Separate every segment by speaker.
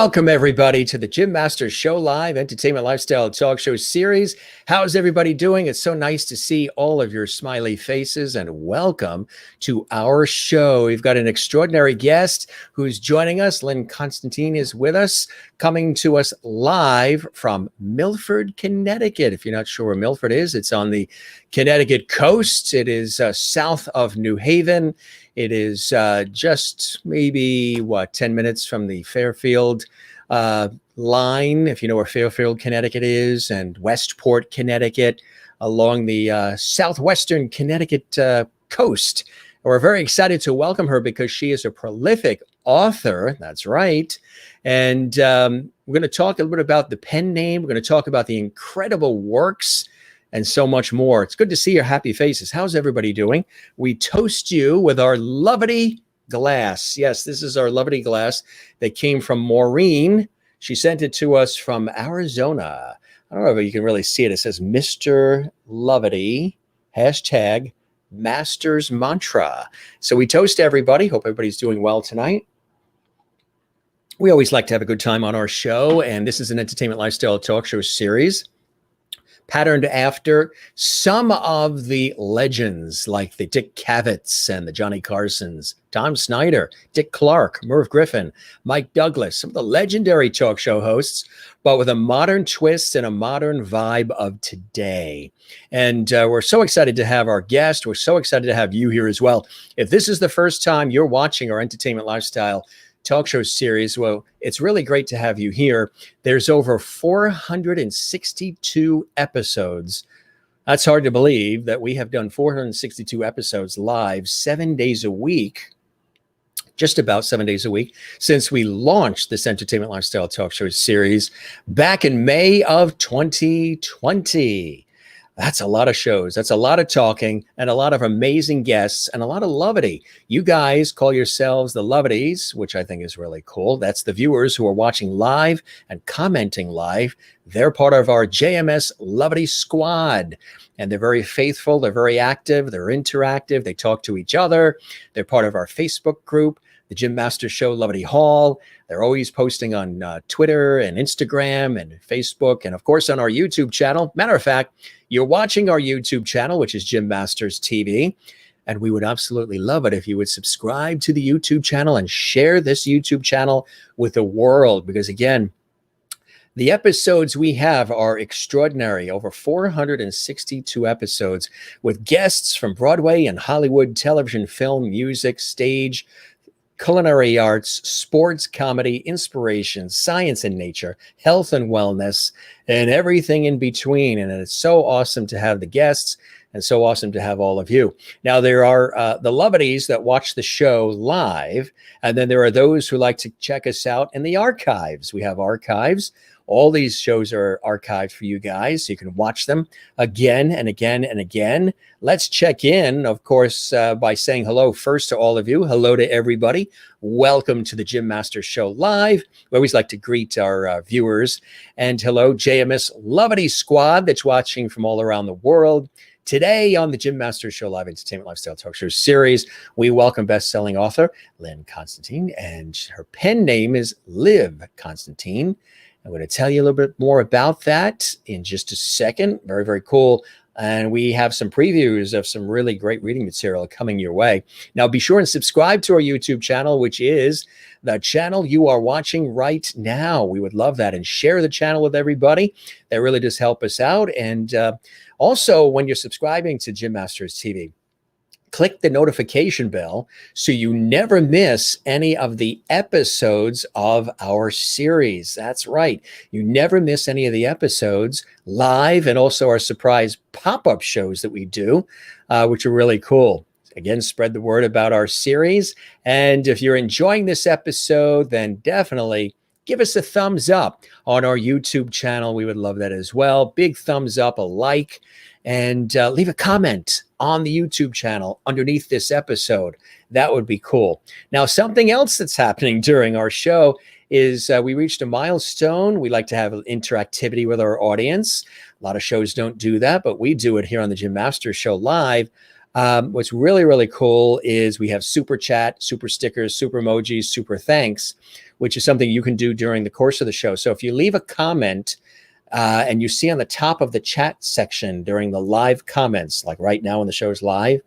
Speaker 1: Welcome, everybody, to the Jim Masters Show Live Entertainment Lifestyle Talk Show series. How's everybody doing? It's so nice to see all of your smiley faces, and welcome to our show. We've got an extraordinary guest who's joining us. Lynn Constantine is with us, coming to us live from Milford, Connecticut. If you're not sure where Milford is, it's on the Connecticut coast. It is south of New Haven. It is just maybe, 10 minutes from the Fairfield line, if you know where Fairfield, Connecticut is, and Westport, Connecticut, along the southwestern Connecticut coast. And we're very excited to welcome her because she is a prolific author. That's right. And we're going to talk a little bit about the pen name. We're going to talk about the incredible works and so much more. It's good to see your happy faces. How's everybody doing? We toast you with our Lovity glass. Yes, this is our Lovity glass that came from Maureen. She sent it to us from Arizona. I don't know if you can really see it. It says Mr. Lovity, hashtag Masters Mantra. So we toast everybody. Hope everybody's doing well tonight. We always like to have a good time on our show, and this is an entertainment lifestyle talk show series patterned after some of the legends like the Dick Cavett's and the Johnny Carsons, Tom Snyder, Dick Clark, Merv Griffin, Mike Douglas, some of the legendary talk show hosts, but with a modern twist and a modern vibe of today. And we're so excited to have our guest. We're so excited to have you here as well. If this is the first time you're watching our entertainment lifestyle talk show series, well, it's really great to have you here. There's over 462 episodes. That's hard to believe that we have done 462 episodes live 7 days a week, just about 7 days a week, since we launched this entertainment lifestyle talk show series back in May of 2020. That's a lot of shows. That's a lot of talking and a lot of amazing guests and a lot of lovity. You guys call yourselves the Lovities, which I think is really cool. That's the viewers who are watching live and commenting live. They're part of our JMS Lovity Squad, and they're very faithful. They're very active. They're interactive. They talk to each other. They're part of our Facebook group, the Jim Masters Show Lovity Hall. They're always posting on Twitter and Instagram and Facebook, and of course on our YouTube channel. Matter of fact, you're watching our YouTube channel, which is Jim Masters TV, and we would absolutely love it if you would subscribe to the YouTube channel and share this YouTube channel with the world, because again, the episodes we have are extraordinary. Over 462 episodes with guests from Broadway and Hollywood, television, film, music, stage, culinary arts, sports, comedy, inspiration, science and nature, health and wellness, and everything in between. And it's so awesome to have the guests and so awesome to have all of you. Now, there are the Lovities that watch the show live, and then there are those who like to check us out in the archives. We have archives. All these shows are archived for you guys, so you can watch them again and again and again. Let's check in, of course, by saying hello first to all of you. Hello to everybody. Welcome to the Jim Masters Show Live. We always like to greet our viewers. And hello, JMS Lovity Squad that's watching from all around the world. Today on the Jim Masters Show Live Entertainment Lifestyle Talk Show series, we welcome best-selling author Lynn Constantine, and her pen name is Liv Constantine. I'm going to tell you a little bit more about that in just a second. Very, very cool. And we have some previews of some really great reading material coming your way. Now, be sure and subscribe to our YouTube channel, which is the channel you are watching right now. We would love that. And share the channel with everybody. That really does help us out. And also, when you're subscribing to Jim Masters TV, click the notification bell so you never miss any of the episodes of our series. That's right. You never miss any of the episodes live, and also our surprise pop-up shows that we do, which are really cool. Again, spread the word about our series. And if you're enjoying this episode, then definitely give us a thumbs up on our YouTube channel. We would love that as well. Big thumbs up, a like, and leave a comment on the YouTube channel underneath this episode. That would be cool. Now, something else that's happening during our show is we reached a milestone. We like to have interactivity with our audience. A lot of shows don't do that, but we do it here on the Jim Masters Show Live. What's really, really cool is we have super chat, super stickers, super emojis, super thanks, which is something you can do during the course of the show. So if you leave a comment and you see on the top of the chat section during the live comments, like right now when the show is live,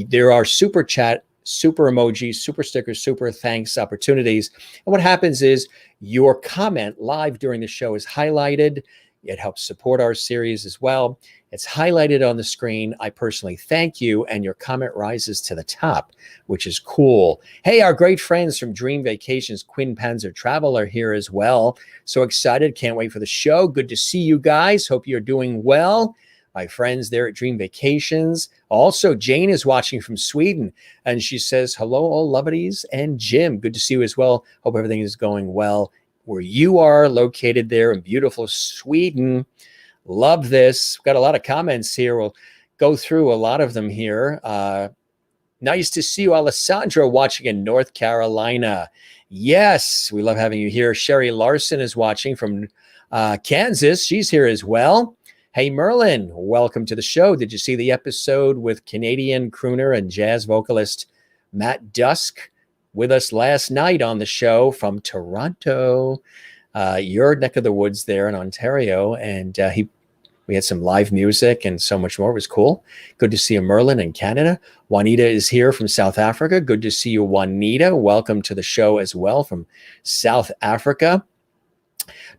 Speaker 1: there are super chat, super emojis, super stickers, super thanks opportunities. And what happens is your comment live during the show is highlighted. It helps support our series as well. It's highlighted on the screen. I personally thank you, and your comment rises to the top, which is cool. Hey, our great friends from Dream Vacations, Quinn Panzer Travel, are here as well. So excited. Can't wait for the show. Good to see you guys. Hope you're doing well. My friends there at Dream Vacations. Also, Jane is watching from Sweden, and she says, hello, all lovelies, and Jim. Good to see you as well. Hope everything is going well where you are located there in beautiful Sweden. Love this. We've got a lot of comments here. We'll go through a lot of them here. Nice to see you, Alessandro, watching in North Carolina. Yes, we love having you here. Sherry Larson is watching from Kansas. She's here as well. Hey, Merlin, welcome to the show. Did you see the episode with Canadian crooner and jazz vocalist Matt Dusk with us last night on the show from Toronto, your neck of the woods there in Ontario? And we had some live music and so much more. It was cool. Good to see you, Merlin, in Canada. Juanita is here from South Africa. Good to see you, Juanita. Welcome to the show as well from South Africa.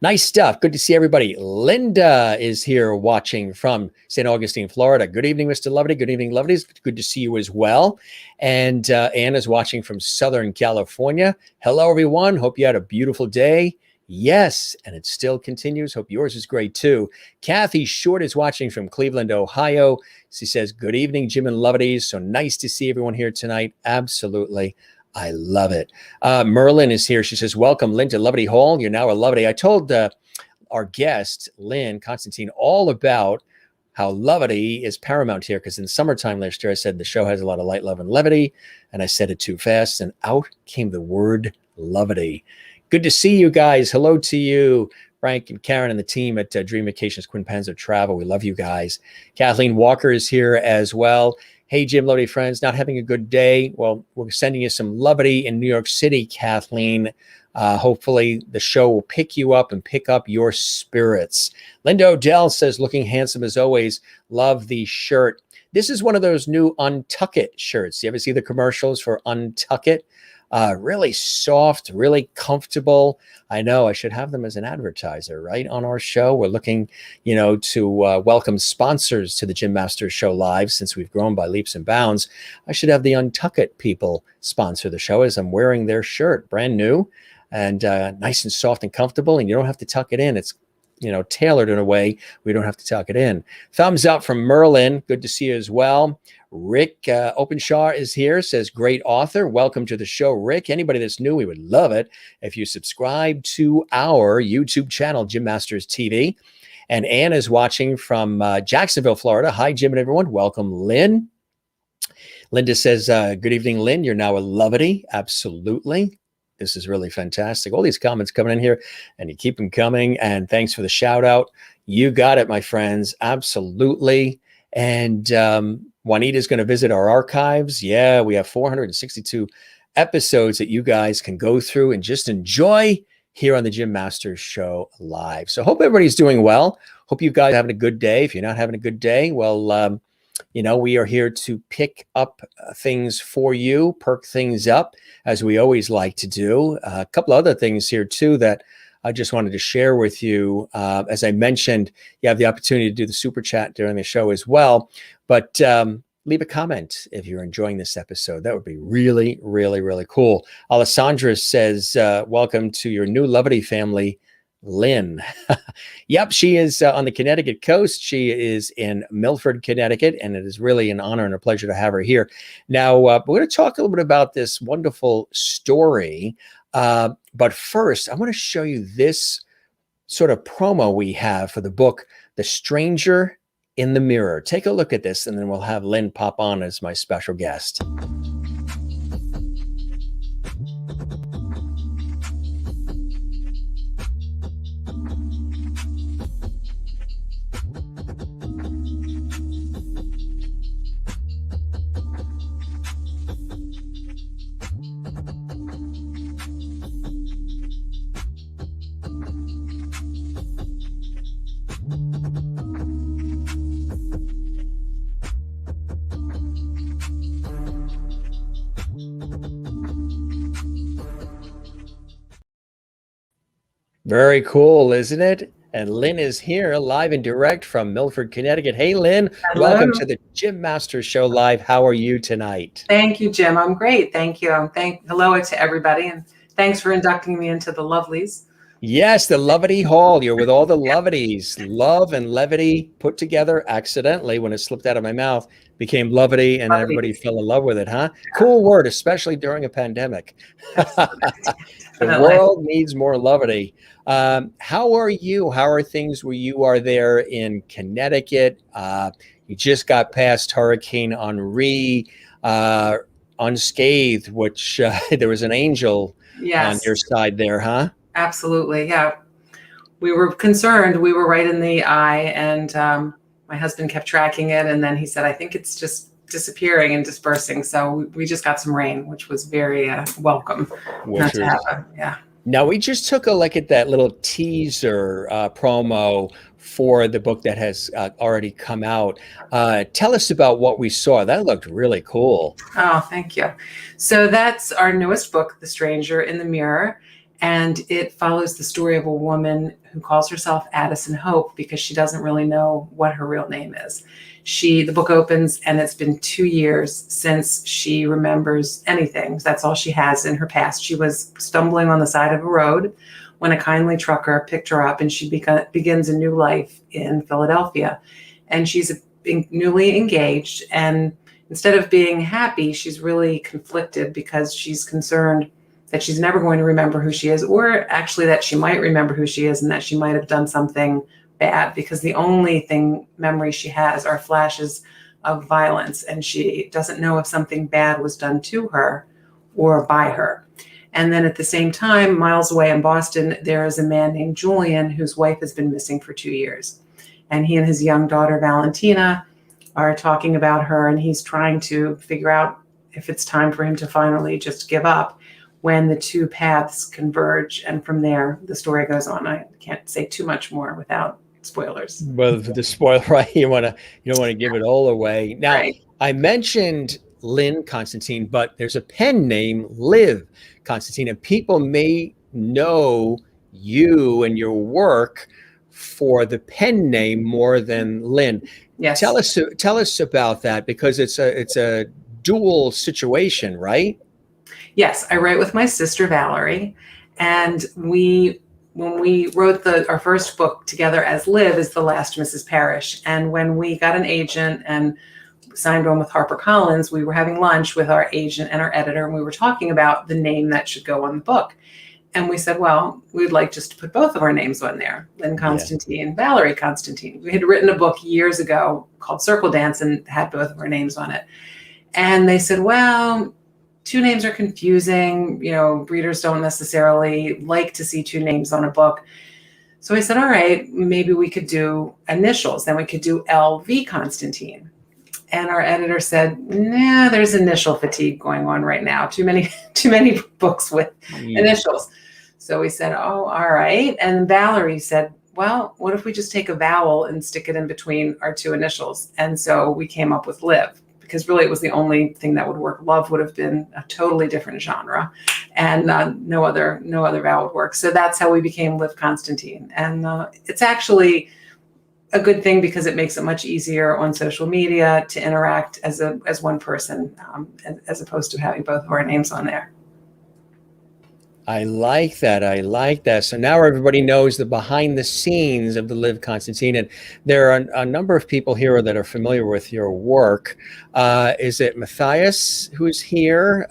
Speaker 1: Nice stuff. Good to see everybody. Linda is here watching from St. Augustine, Florida. Good evening, Mr. Lovely. Good evening, lovelies. Good to see you as well. And Anne is watching from Southern California. Hello, everyone. Hope you had a beautiful day. Yes, and it still continues. Hope yours is great too. Kathy Short is watching from Cleveland, Ohio. She says, good evening, Jim and lovelies. So nice to see everyone here tonight. Absolutely. I love it. Merlin is here. She says, welcome, Lynn, to Lovely Hall. You're now a lovely. I told our guest, Lynn Constantine, all about how levity is paramount here, because in summertime last year, I said the show has a lot of light, love, and levity, and I said it too fast, and out came the word levity. Good to see you guys. Hello to you, Frank and Karen and the team at Dream Vacations, Quinn Panzer Travel. We love you guys. Kathleen Walker is here as well. Hey, Jim, lovely friends, not having a good day? Well, we're sending you some levity in New York City, Kathleen. Hopefully the show will pick you up and pick up your spirits. Linda Odell says, looking handsome as always. Love the shirt. This is one of those new Untuck It shirts. You ever see the commercials for Untuck It? Really soft, really comfortable. I know I should have them as an advertiser, right? On our show, we're looking, to welcome sponsors to the Jim Masters Show Live. Since we've grown by leaps and bounds, I should have the Untuck It people sponsor the show, as I'm wearing their shirt, brand new and nice and soft and comfortable. And you don't have to tuck it in. It's tailored in a way we don't have to tuck it in. Thumbs up from Merlin. Good to see you as well. Rick Openshaw is here, says, great author. Welcome to the show, Rick. Anybody that's new, we would love it if you subscribe to our YouTube channel, Jim Masters TV. And Ann is watching from Jacksonville, Florida. Hi, Jim and everyone. Welcome, Lynn. Linda says, good evening, Lynn. You're now a lovety. Absolutely. This is really fantastic. All these comments coming in here, and you keep them coming. And thanks for the shout out. You got it, my friends. Absolutely. And Juanita's going to visit our archives. Yeah, we have 462 episodes that you guys can go through and just enjoy here on the Jim Masters Show Live. So hope everybody's doing well. Hope you guys are having a good day. If you're not having a good day, well, we are here to pick up things for you, perk things up, as we always like to do. A couple other things here, too, that I just wanted to share with you. As I mentioned, you have the opportunity to do the super chat during the show as well. But leave a comment if you're enjoying this episode. That would be really, really, really cool. Alessandra says, welcome to your new levity family, Lynn. Yep, she is on the Connecticut coast. She is in Milford, Connecticut, and it is really an honor and a pleasure to have her here. Now, we're going to talk a little bit about this wonderful story. But first, I want to show you this sort of promo we have for the book, The Stranger in the Mirror. Take a look at this, and then we'll have Lynn pop on as my special guest. Very cool, isn't it? And Lynn is here live and direct from Milford, Connecticut. Hey, Lynn,
Speaker 2: Hello.
Speaker 1: welcome to the Jim Masters Show Live. How are you tonight?
Speaker 2: Thank you, Jim. I'm great. Thank you. Hello to everybody, and thanks for inducting me into the lovelies.
Speaker 1: Yes, the Levity Hall. You're with all the Levities. Love and levity put together accidentally when it slipped out of my mouth, became Levity, and everybody fell in love with it, huh? Cool word, especially during a pandemic. The world needs more levity. How are you? How are things where you are there in Connecticut? You just got past Hurricane Henri unscathed, which there was an angel on your side there, huh?
Speaker 2: Absolutely. Yeah. We were concerned. We were right in the eye, and my husband kept tracking it. And then he said, I think it's just disappearing and dispersing. So we just got some rain, which was very welcome. Yeah.
Speaker 1: Now, we just took a look at that little teaser promo for the book that has already come out. Tell us about what we saw. That looked really cool.
Speaker 2: Oh, thank you. So that's our newest book, The Stranger in the Mirror. And it follows the story of a woman who calls herself Addison Hope because she doesn't really know what her real name is. The book opens and it's been 2 years since she remembers anything. That's all she has in her past. She was stumbling on the side of a road when a kindly trucker picked her up, and she begins a new life in Philadelphia. And she's newly engaged. And instead of being happy, she's really conflicted because she's concerned that she's never going to remember who she is, or actually that she might remember who she is and that she might have done something bad, because the only memories she has are flashes of violence, and she doesn't know if something bad was done to her or by her. And then at the same time, miles away in Boston, there is a man named Julian whose wife has been missing for 2 years. And he and his young daughter, Valentina, are talking about her, and he's trying to figure out if it's time for him to finally just give up, when the two paths converge. And from there, the story goes on. I can't say too much more without spoilers.
Speaker 1: Well, the spoiler, right? You don't want to give it all away. Now, right. I mentioned Lynn Constantine, but there's a pen name, Liv Constantine, and people may know you and your work for the pen name more than Lynn.
Speaker 2: Yes.
Speaker 1: Tell us about that, because it's a dual situation, right?
Speaker 2: Yes, I write with my sister Valerie, and when we wrote our first book together as Liv is The Last Mrs. Parrish, and when we got an agent and signed on with HarperCollins, we were having lunch with our agent and our editor, and we were talking about the name that should go on the book. And we said, well, we'd like just to put both of our names on there, Lynn Constantine, Valerie Constantine. We had written a book years ago called Circle Dance and had both of our names on it. And they said, well, two names are confusing. Readers don't necessarily like to see two names on a book. So I said, all right, maybe we could do initials. Then we could do LV Constantine. And our editor said, nah, there's initial fatigue going on right now. Too many books with initials. So we said, oh, all right. And Valerie said, well, what if we just take a vowel and stick it in between our two initials? And so we came up with Liv, because really it was the only thing that would work. Love would have been a totally different genre, and no other vowel would work. So that's how we became Liv Constantine. And it's actually a good thing, because it makes it much easier on social media to interact as one person, as opposed to having both of our names on there.
Speaker 1: I like that. So now everybody knows the behind the scenes of the Liv Constantine. And there are a number of people here that are familiar with your work. Is it Matthias who's here?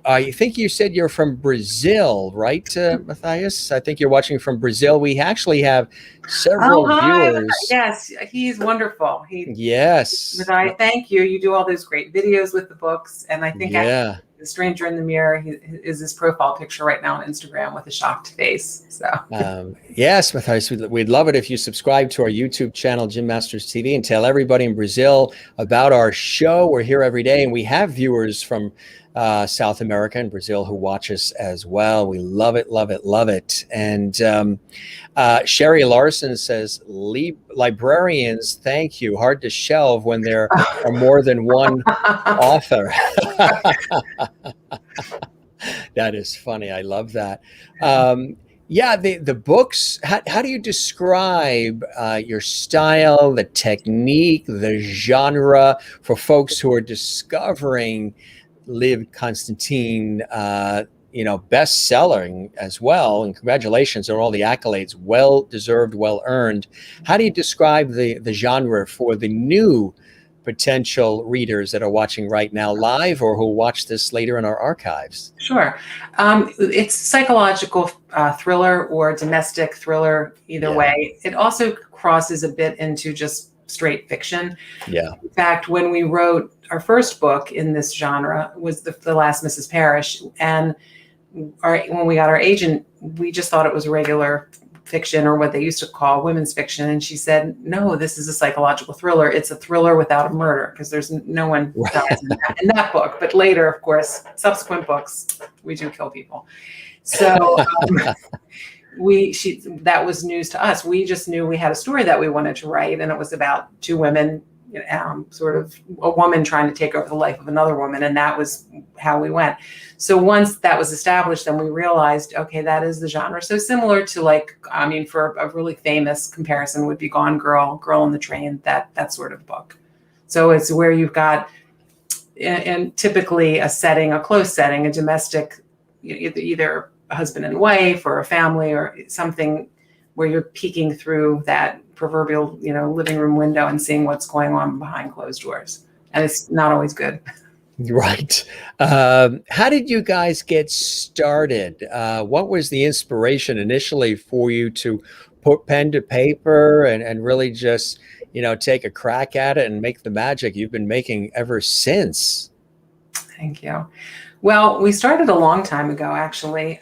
Speaker 1: I think you said you're from Brazil, right, Matthias? I think you're watching from Brazil. We actually have several viewers.
Speaker 2: Yes, he's wonderful.
Speaker 1: Yes.
Speaker 2: Matthias, thank you. You do all those great videos with the books. And I think The Stranger in the Mirror is his profile picture right now on Instagram with a shocked face. So
Speaker 1: yes, Matthias, we'd love it if you subscribe to our YouTube channel, Jim Masters TV, and tell everybody in Brazil about our show. We're here every day, and we have viewers from South America and Brazil who watch us as well. We love it, love it, love it. And Sherry Larson says, librarians, thank you. Hard to shelve when there are more than one author. That is funny. I love that. Yeah, the books, how do you describe your style, the technique, the genre for folks who are discovering Lynn Constantine, best-selling as well? And congratulations on all the accolades, well deserved, well earned. How do you describe the genre for the new potential readers that are watching right now live or who watch this later in our archives?
Speaker 2: Sure. It's psychological thriller or domestic thriller, either
Speaker 1: Yeah,
Speaker 2: way. It also crosses a bit into just straight fiction.
Speaker 1: yeah.
Speaker 2: In fact, when we wrote our first book in this genre was the Last Mrs. Parrish, and when we got our agent, we just thought it was regular fiction, or what they used to call women's fiction. And she said, no, this is a psychological thriller. It's a thriller without a murder, because there's no one dies in that book. But later, of course, subsequent books, we do kill people. So that was news to us. We just knew we had a story that we wanted to write, and it was about two women, sort of a woman trying to take over the life of another woman, and that was how we went. So once that was established, then we realized, okay, that is the genre. So similar to for a really famous comparison would be Gone Girl, Girl on the Train, that sort of book. So it's where you've got, and typically a setting, a close setting, a domestic, either a husband and wife or a family or something where you're peeking through that proverbial, living room window and seeing what's going on behind closed doors. And it's not always good.
Speaker 1: Right. How did you guys get started? What was the inspiration initially for you to put pen to paper and really just, take a crack at it and make the magic you've been making ever since?
Speaker 2: Thank you. Well, we started a long time ago, actually,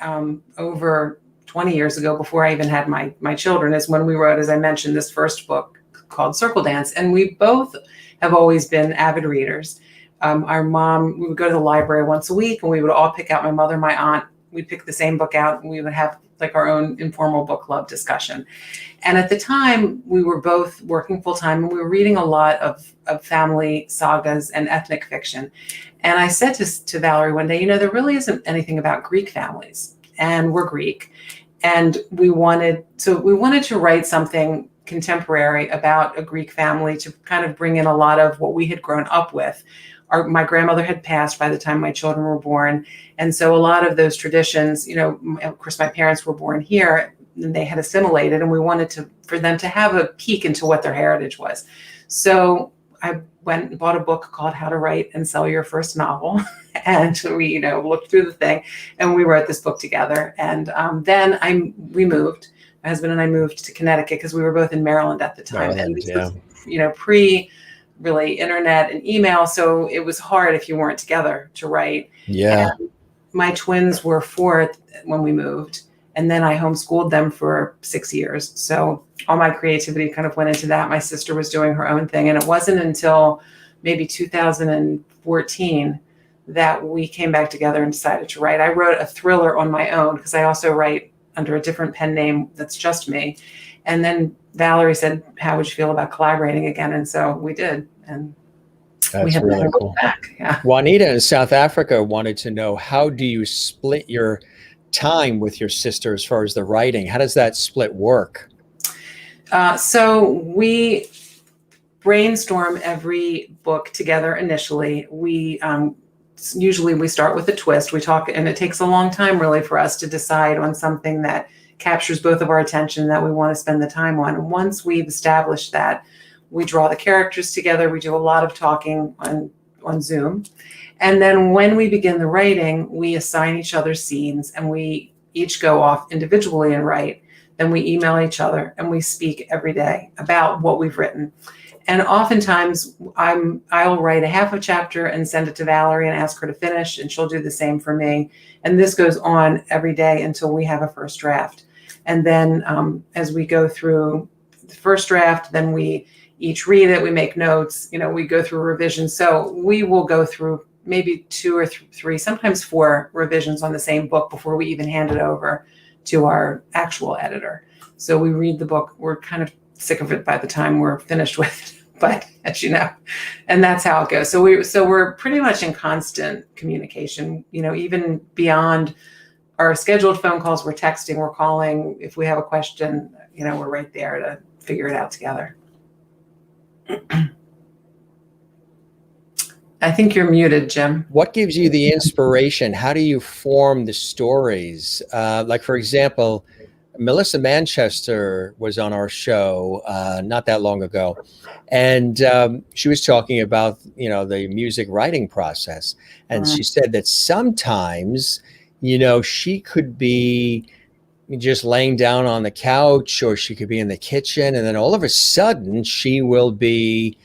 Speaker 2: over 20 years ago, before I even had my children, is when we wrote, as I mentioned, this first book called Circle Dance. And we both have always been avid readers. Our mom, we would go to the library once a week, and we would all pick out, my mother, my aunt, we'd pick the same book out, and we would have like our own informal book club discussion. And at the time, we were both working full time, and we were reading a lot of family sagas and ethnic fiction. And I said to Valerie one day, there really isn't anything about Greek families, and we're Greek. And we wanted to write something contemporary about a Greek family to kind of bring in a lot of what we had grown up with. My grandmother had passed by the time my children were born. And so a lot of those traditions, of course, my parents were born here and they had assimilated, and we wanted for them to have a peek into what their heritage was. So I went and bought a book called How to Write and Sell Your First Novel. And we, looked through the thing, and we wrote this book together. And then we moved. My husband and I moved to Connecticut because we were both in Maryland at the time.
Speaker 1: Maryland,
Speaker 2: and this
Speaker 1: yeah.
Speaker 2: was, pre really internet and email. So it was hard if you weren't together to write.
Speaker 1: Yeah.
Speaker 2: And my twins were 4 when we moved. And then I homeschooled them for 6 years. So all my creativity kind of went into that. My sister was doing her own thing. And it wasn't until maybe 2014 that we came back together and decided to write. I wrote a thriller on my own because I also write under a different pen name that's just me. And then Valerie said, how would you feel about collaborating again? And so we did. And we have
Speaker 1: really
Speaker 2: never
Speaker 1: cool.
Speaker 2: looked back. Yeah.
Speaker 1: Juanita in South Africa wanted to know, how do you split your time with your sister as far as the writing? How does that split work?
Speaker 2: So we brainstorm every book together initially. Usually we start with a twist. We talk, and it takes a long time really for us to decide on something that captures both of our attention that we want to spend the time on. And once we've established that, we draw the characters together. We do a lot of talking on Zoom. And then when we begin the writing, we assign each other scenes, and we each go off individually and write. Then we email each other, and we speak every day about what we've written. And oftentimes I'll write a half a chapter and send it to Valerie and ask her to finish, and she'll do the same for me. And this goes on every day until we have a first draft. And then as we go through the first draft, then we each read it, we make notes, we go through revisions. So we will go through maybe 2 or 3, sometimes 4 revisions on the same book before we even hand it over to our actual editor. So we read the book. We're kind of sick of it by the time we're finished with it. But as you know, and that's how it goes. So we're pretty much in constant communication, even beyond our scheduled phone calls, we're texting, we're calling. If we have a question, we're right there to figure it out together. I think you're muted, Jim.
Speaker 1: What gives you the inspiration? How do you form the stories? Like, for example, Melissa Manchester was on our show not that long ago, and she was talking about, the music writing process. And she said that sometimes, she could be just laying down on the couch, or she could be in the kitchen, and then all of a sudden she will be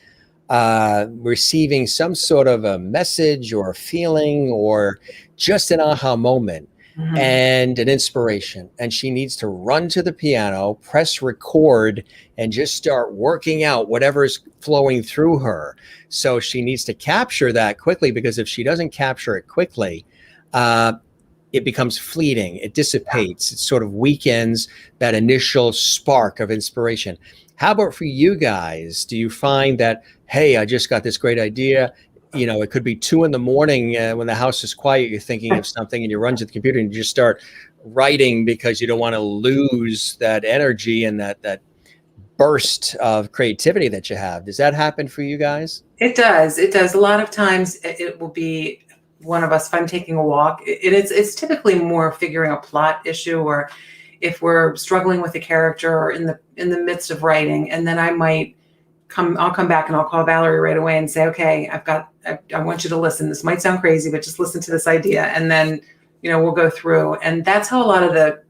Speaker 1: receiving some sort of a message or a feeling or just an aha moment and an inspiration. And she needs to run to the piano, press record, and just start working out whatever's flowing through her. So she needs to capture that quickly, because if she doesn't capture it quickly, it becomes fleeting. It dissipates. It sort of weakens that initial spark of inspiration. How about for you guys? Do you find that, hey, I just got this great idea? It could be 2 a.m. when the house is quiet, you're thinking of something and you run to the computer and you just start writing because you don't want to lose that energy and that burst of creativity that you have. Does that happen for you guys?
Speaker 2: It does. It does. A lot of times it will be one of us, if I'm taking a walk, it's typically more figuring a plot issue, or if we're struggling with a character or in the midst of writing, and then I'll come back and I'll call Valerie right away and say, okay, I want you to listen. This might sound crazy, but just listen to this idea. And then, we'll go through. And that's how a lot of the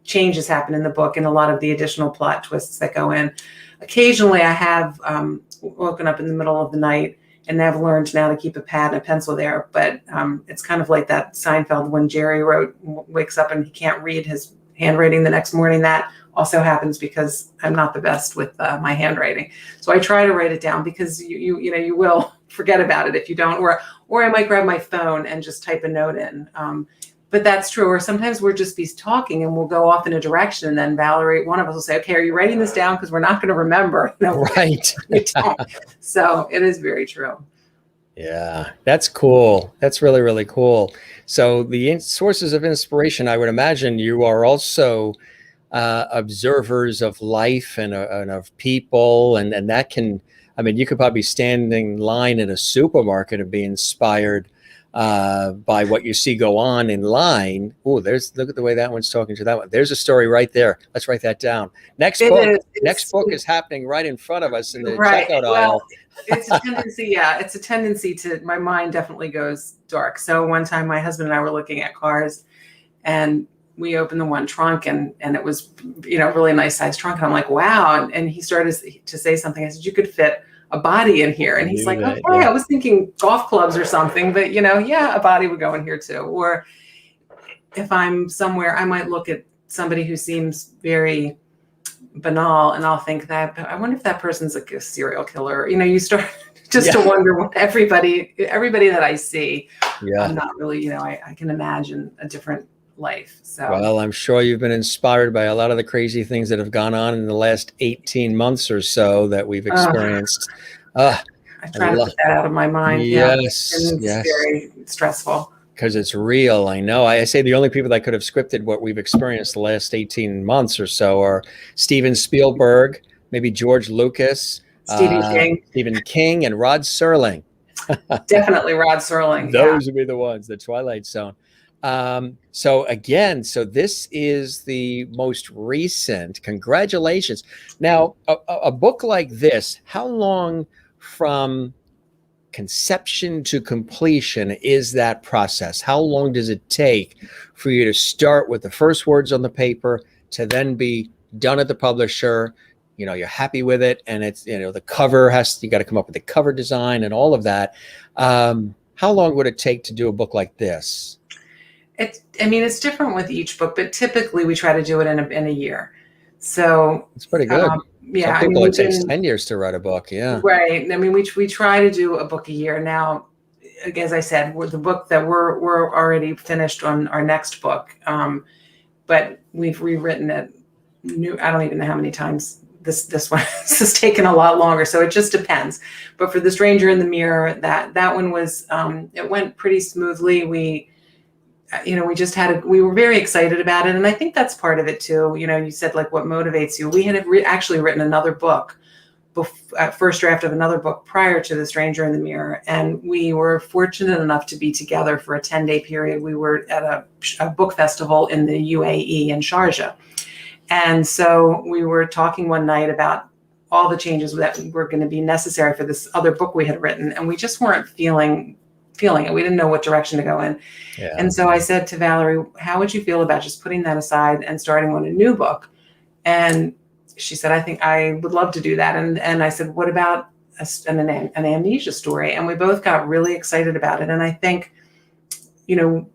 Speaker 2: changes happen in the book, and a lot of the additional plot twists that go in. Occasionally I have woken up in the middle of the night, and I've learned now to keep a pad and a pencil there. But it's kind of like that Seinfeld, when Jerry wakes up and he can't read his handwriting the next morning. That also happens because I'm not the best with my handwriting. So I try to write it down, because you will forget about it if you don't, or I might grab my phone and just type a note in. But that's true. Or sometimes we'll just be talking and we'll go off in a direction, and then Valerie, one of us, will say, okay, are you writing this down? Because we're not going to remember.
Speaker 1: Right.
Speaker 2: We don't. So it is very true.
Speaker 1: Yeah, that's cool. That's really, really cool. So the sources of inspiration, I would imagine you are also observers of life and of people. And that can, you could probably stand in line in a supermarket and be inspired by what you see go on in line. Oh, look at the way that one's talking to that one. There's a story right there. Let's write that down. Next book is happening right in front of us in the checkout aisle.
Speaker 2: It's a tendency. Yeah, it's a tendency to, my mind definitely goes dark. So one time my husband and I were looking at cars, and we opened the one trunk, and it was, really nice sized trunk. And I'm like, wow. And he started to say something. I said, you could fit a body in here. And he's like, okay, I was thinking golf clubs or something, but a body would go in here too. Or if I'm somewhere, I might look at somebody who seems very banal, and I'll think that, I wonder if that person's like a serial killer. You start just to wonder what everybody that I see. Yeah. I'm not really, I can imagine a different life. So,
Speaker 1: well, I'm sure you've been inspired by a lot of the crazy things that have gone on in the last 18 months or so that we've experienced.
Speaker 2: I try to put that out of my mind.
Speaker 1: Yes.
Speaker 2: And it's very stressful.
Speaker 1: Because it's real. I know. I say the only people that could have scripted what we've experienced the last 18 months or so are Steven Spielberg, maybe George Lucas, Stephen King, and Rod Serling.
Speaker 2: Definitely Rod Serling.
Speaker 1: Those would be the ones, the Twilight Zone. So this is the most recent. Congratulations. Now, a book like this, how long from conception to completion is that process? How long does it take for you to start with the first words on the paper to then be done at the publisher? You're happy with it, and it's, the cover you got to come up with the cover design and all of that. How long would it take to do a book like this?
Speaker 2: It's different with each book, but typically we try to do it in a year. So
Speaker 1: it's pretty good.
Speaker 2: Yeah.
Speaker 1: Some people, it takes 10 years to write a book. Yeah.
Speaker 2: Right. We try to do a book a year. Now, as I said, the book that we're already finished on our next book. But we've rewritten it I don't even know how many times. This one has taken a lot longer. So it just depends. But for The Stranger in the Mirror, that one was, it went pretty smoothly. we were very excited about it. And I think that's part of it too. You said like what motivates you. We had actually written another book, first draft of another book prior to The Stranger in the Mirror. And we were fortunate enough to be together for a 10-day period. We were at a book festival in the UAE in Sharjah. And so we were talking one night about all the changes that were going to be necessary for this other book we had written. And we just weren't feeling it. We didn't know what direction to go in. Yeah. And so I said to Valerie, how would you feel about just putting that aside and starting on a new book? And she said, I think I would love to do that. And I said, what about an amnesia story? And we both got really excited about it. And I think,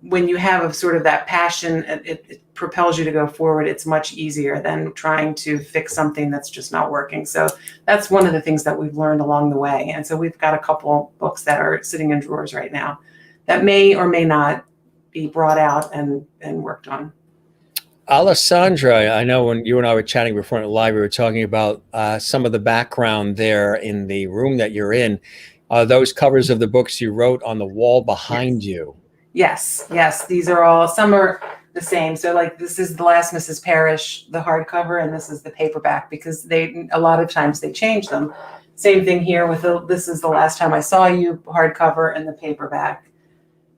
Speaker 2: when you have a sort of that passion, it propels you to go forward. It's much easier than trying to fix something that's just not working. So that's one of the things that we've learned along the way. And so we've got a couple books that are sitting in drawers right now that may or may not be brought out and worked on.
Speaker 1: Alessandra, I know when you and I were chatting before live, we were talking about some of the background there in the room that you're in. Those covers of the books you wrote on the wall behind you.
Speaker 2: Yes. These are all, some are the same. So like this is The Last Mrs. Parrish, the hardcover, and this is the paperback, because a lot of times they change them. Same thing here with This Is the Last Time I Saw You hardcover and the paperback.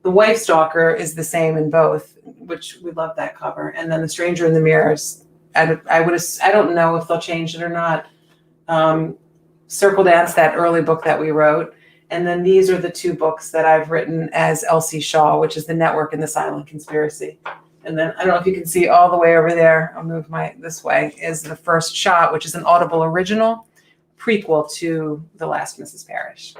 Speaker 2: The Wife Stalker is the same in both, which we love that cover. And then The Stranger in the Mirrors, I don't know if they'll change it or not. Circle Dance, that early book that we wrote. And then these are the two books that I've written as Elsie Shaw, which is The Network and The Silent Conspiracy. And then I don't know if you can see all the way over there, I'll move this way, is The First Shot, which is an Audible original prequel to The Last Mrs. Parrish.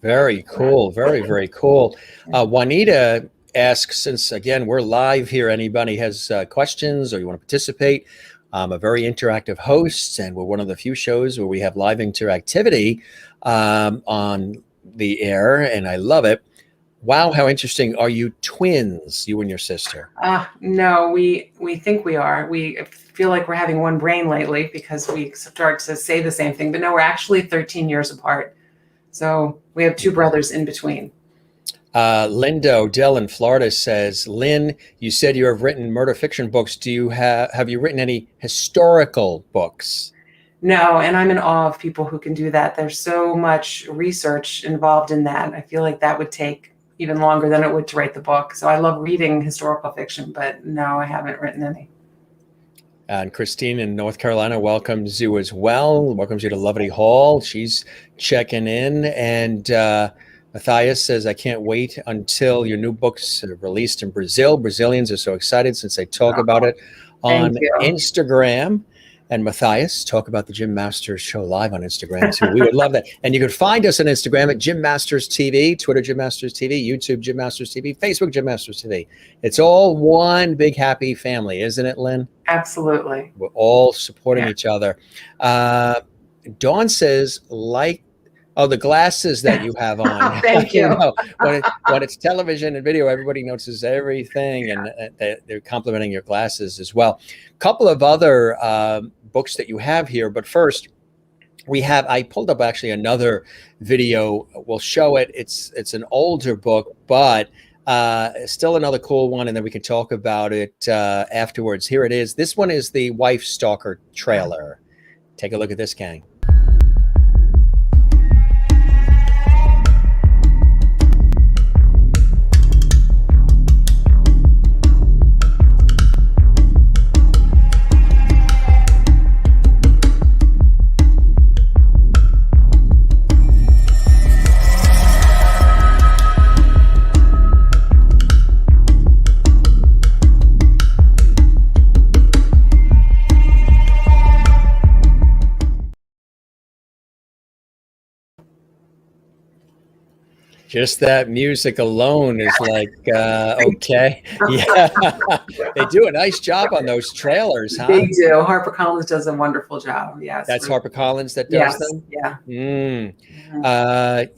Speaker 1: Very cool. Very, very cool. Juanita asks, since again, we're live here, anybody has questions or you want to participate, I'm a very interactive host, and we're one of the few shows where we have live interactivity on the air, and I love it. Wow, how interesting. Are you twins, you and your sister?
Speaker 2: No, we think we are. We feel like we're having one brain lately because we start to say the same thing, but no, we're actually 13 years apart. So we have two brothers in between.
Speaker 1: Linda Odell in Florida says, Lynn, you said you have written murder fiction books. Do you have you written any historical books?
Speaker 2: No, and I'm in awe of people who can do that. There's so much research involved in that. I feel like that would take even longer than it would to write the book. So I love reading historical fiction, but no, I haven't written any.
Speaker 1: And Christine in North Carolina welcomes you as well. Welcomes you to Lovely Hall. She's checking in. And Matthias says, I can't wait until your new books are released in Brazil. Brazilians are so excited since they talk about it on Instagram. And Matthias, talk about the Jim Masters Show live on Instagram too. We would love that. And you can find us on Instagram at Jim Masters TV, Twitter Jim Masters TV, YouTube Jim Masters TV, Facebook Jim Masters TV. It's all one big happy family, isn't it, Lynn?
Speaker 2: Absolutely.
Speaker 1: We're all supporting each other. Dawn says, the glasses that you have on.
Speaker 2: Thank you.
Speaker 1: When it's television and video, everybody notices everything, and they're complimenting your glasses as well. A couple of other books that you have here, but first, I pulled up actually another video. We'll show it. It's an older book, but still another cool one, and then we can talk about it afterwards. Here it is. This one is the Wife Stalker trailer. Take a look at this, gang. Just that music alone is like, okay. Yeah. They do a nice job on those trailers, huh?
Speaker 2: They do. HarperCollins does a wonderful job. Yes.
Speaker 1: That's HarperCollins that does them?
Speaker 2: Yeah.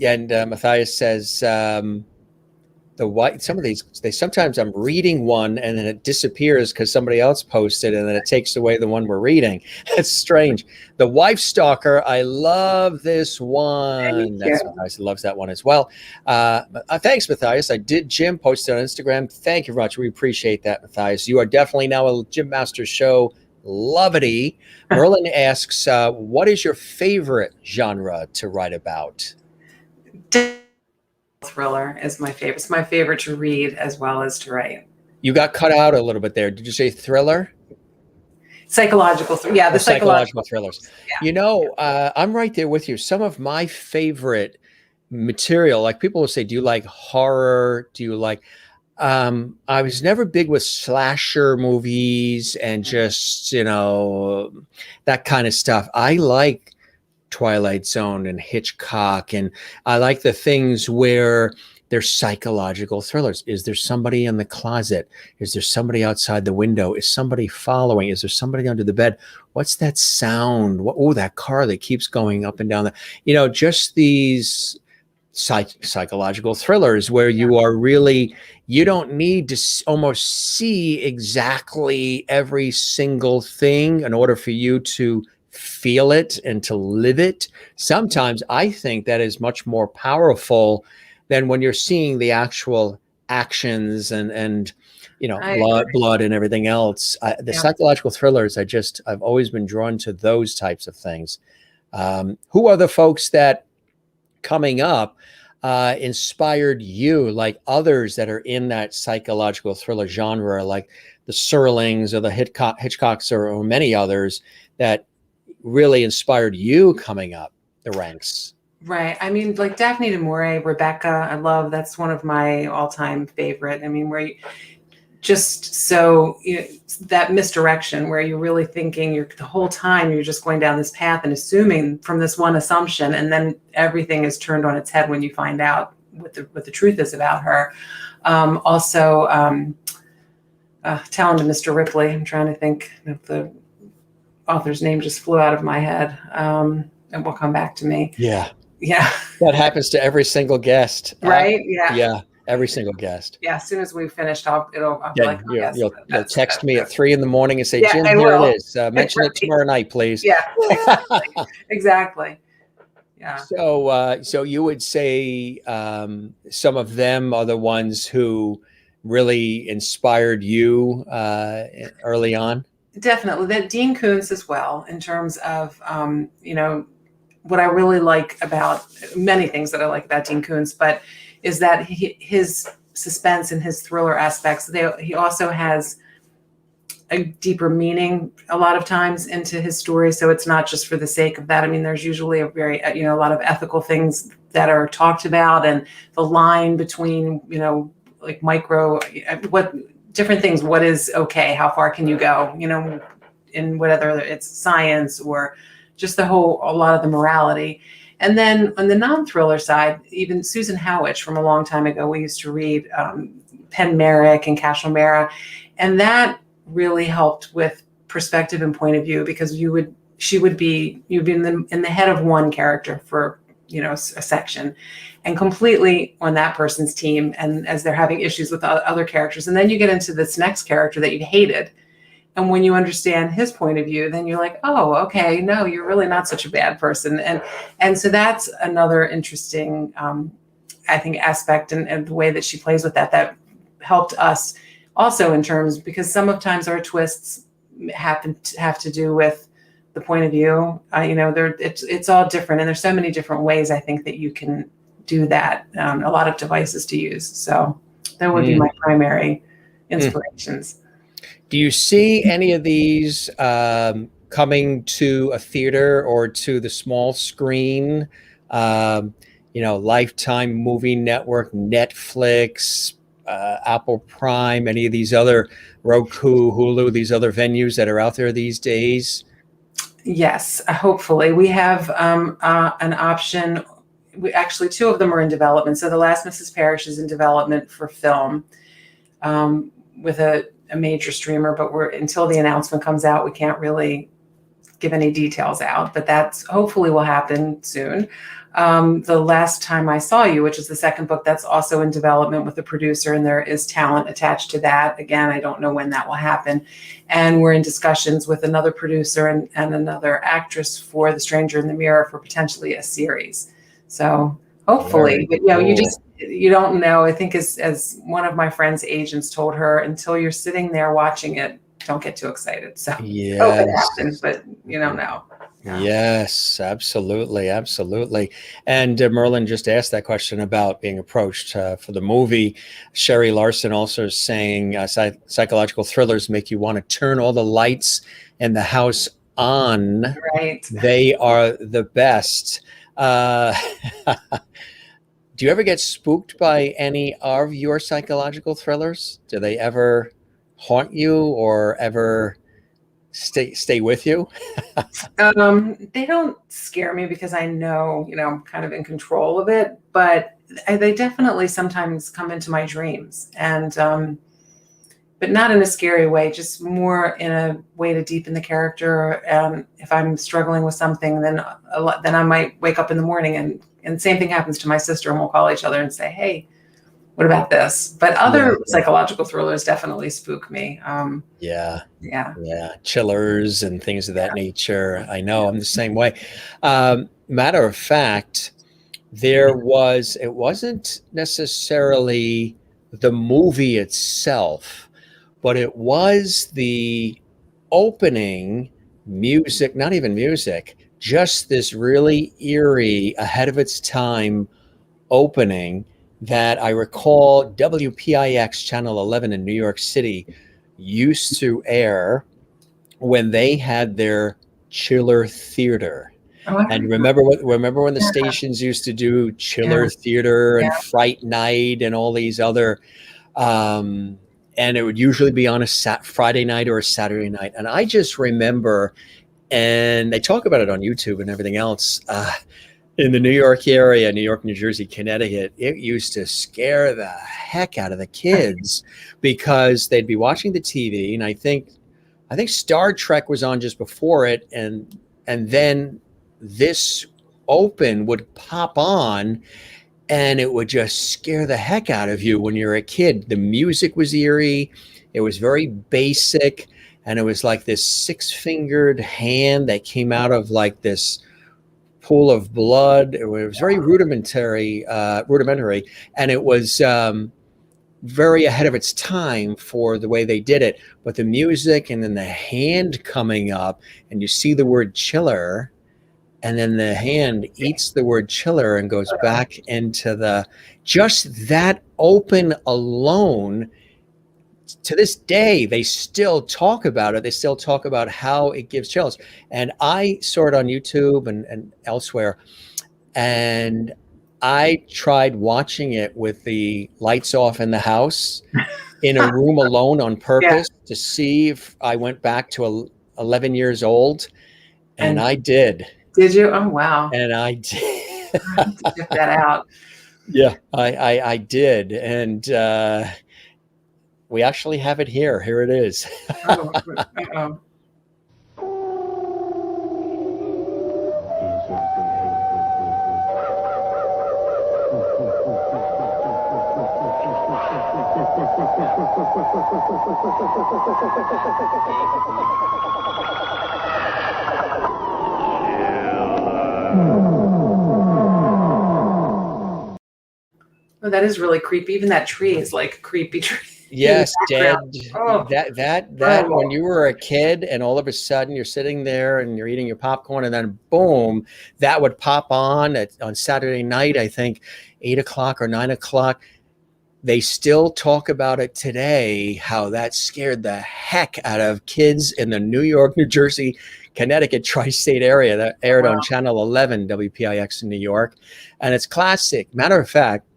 Speaker 1: And Matthias says, the some of these, sometimes I'm reading one and then it disappears because somebody else posted and then it takes away the one we're reading. It's strange. The Wife Stalker, I love this one. That's Matthias loves that one as well. Thanks, Matthias. Jim posted on Instagram. Thank you very much. We appreciate that, Matthias. You are definitely now a Jim Master Show lovity. Merlin asks, what is your favorite genre to write about?
Speaker 2: Thriller is my favorite. It's my favorite to read as well as to write.
Speaker 1: You got cut out a little bit there. Did you say thriller?
Speaker 2: Psychological. Yeah, the psychological
Speaker 1: thrillers. Yeah. I'm right there with you. Some of my favorite material, like people will say, do you like horror? Do you like, I was never big with slasher movies and just, that kind of stuff. I like Twilight Zone and Hitchcock, and I like the things where there's psychological thrillers. Is there somebody in the closet? Is there somebody outside the window? Is somebody following? Is there somebody under the bed? What's that sound? Oh, that car that keeps going up and down. Just these psychological thrillers where you are really, you don't need to almost see exactly every single thing in order for you to feel it and to live it. Sometimes I think that is much more powerful than when you're seeing the actual actions and blood and everything else. The psychological thrillers, I've always been drawn to those types of things. Who are the folks that coming up inspired you, like others that are in that psychological thriller genre, like the Serlings or the Hitchcocks or many others that really inspired you coming up the ranks?
Speaker 2: Right. I mean, like Daphne du Maurier, Rebecca, that's one of my all-time favorite. I mean, where you just that misdirection where you're really thinking the whole time you're just going down this path and assuming from this one assumption, and then everything is turned on its head when you find out what the truth is about her. Also, Talented Mr. Ripley. I'm trying to think of the author's name, just flew out of my head, and will come back to me.
Speaker 1: Yeah.
Speaker 2: That
Speaker 1: happens to every single guest,
Speaker 2: right?
Speaker 1: Every single guest.
Speaker 2: As soon as we've finished, I'll be like,
Speaker 1: you'll text me at 3 a.m. and say, Jim, here it is. Mention it tomorrow night, please.
Speaker 2: Exactly. Yeah.
Speaker 1: So you would say some of them are the ones who really inspired you early on?
Speaker 2: Definitely. That Dean Koontz as well, in terms of, what I really like about many things that I like about Dean Koontz, but is that his suspense and his thriller aspects, he also has a deeper meaning a lot of times into his story. So it's not just for the sake of that. I mean, there's usually a lot of ethical things that are talked about, and the line between, like what different things, what is okay, how far can you go, in whether it's science or just a lot of the morality. And then on the non-thriller side, even Susan Howich from a long time ago, we used to read Penn Merrick and Cashel Mara, and that really helped with perspective and point of view, because you'd be in the head of one character for a section, and completely on that person's team, and as they're having issues with other characters, and then you get into this next character that you hated. And when you understand his point of view, then you're like, oh, okay, no, you're really not such a bad person. And so that's another interesting, I think, aspect and the way that she plays with that helped us also in terms, because sometimes our twists have to do with the point of view. It's all different. And there's so many different ways, I think, that you can do that. A lot of devices to use. So that would be my primary inspirations.
Speaker 1: Do you see any of these coming to a theater or to the small screen? Lifetime Movie Network, Netflix, Apple Prime, any of these other, Roku, Hulu, these other venues that are out there these days?
Speaker 2: Yes, hopefully. We have an option. Actually, 2 of them are in development. So The Last Mrs. Parrish is in development for film with a major streamer, but until the announcement comes out, we can't really give any details out, but that's hopefully will happen soon. The Last Time I Saw You, which is the second book, that's also in development with the producer, and there is talent attached to that. Again, I don't know when that will happen. And we're in discussions with another producer and another actress for The Stranger in the Mirror for potentially a series. So hopefully, but you don't know. I think as one of my friend's agents told her, until you're sitting there watching it, don't get too excited. So hope it happens, but you don't know. Yeah.
Speaker 1: Yes, absolutely. And Merlin just asked that question about being approached for the movie. Sherry Larson also is saying psychological thrillers make you want to turn all the lights in the house on.
Speaker 2: Right.
Speaker 1: They are the best. Do you ever get spooked by any of your psychological thrillers? Do they ever haunt you or ever stay with you?
Speaker 2: They don't scare me because I know, I'm kind of in control of it, but they definitely sometimes come into my dreams, and but not in a scary way, just more in a way to deepen the character. If I'm struggling with something, then I might wake up in the morning and same thing happens to my sister, and we'll call each other and say, hey, what about this? But other psychological thrillers definitely spook me.
Speaker 1: Yeah.
Speaker 2: Chillers
Speaker 1: and things of that nature. I know I'm the same way. Matter of fact, it wasn't necessarily the movie itself, but it was the opening music, not even music, just this really eerie, ahead of its time opening that I recall WPIX Channel 11 in New York City used to air when they had their Chiller Theater. And remember when the stations used to do Chiller Theater and Fright Night and all these other, and it would usually be on a Friday night or a Saturday night. And I just remember, and they talk about it on YouTube and everything else, in the New York area, New York, New Jersey, Connecticut, it used to scare the heck out of the kids because they'd be watching the TV, and I think Star Trek was on just before it, and then this open would pop on, and it would just scare the heck out of you when you're a kid. The music was eerie, it was very basic, and it was like this 6-fingered hand that came out of like this pool of blood. It was very rudimentary, and it was very ahead of its time for the way they did it. But the music and then the hand coming up, and you see the word chiller, and then the hand eats the word chiller and goes back into just that open alone. To this day, they still talk about it. They still talk about how it gives chills. And I saw it on YouTube and elsewhere. And I tried watching it with the lights off in the house in a room alone on purpose to see if I went back to 11 years old. And I did.
Speaker 2: Did you? Oh, wow.
Speaker 1: And I did.
Speaker 2: I have to check that out.
Speaker 1: Yeah, I did. And we actually have it here. Here it is.
Speaker 2: Uh-oh. Oh, that is really creepy. Even that tree is like a creepy tree.
Speaker 1: Yes, dead.
Speaker 2: Oh,
Speaker 1: That when you were a kid and all of a sudden you're sitting there and you're eating your popcorn and then boom, that would pop on Saturday night, I think 8 o'clock or 9 o'clock. They still talk about it today, how that scared the heck out of kids in the New York, New Jersey, Connecticut tri-state area. That aired on Channel 11, WPIX in New York. And it's classic. Matter of fact,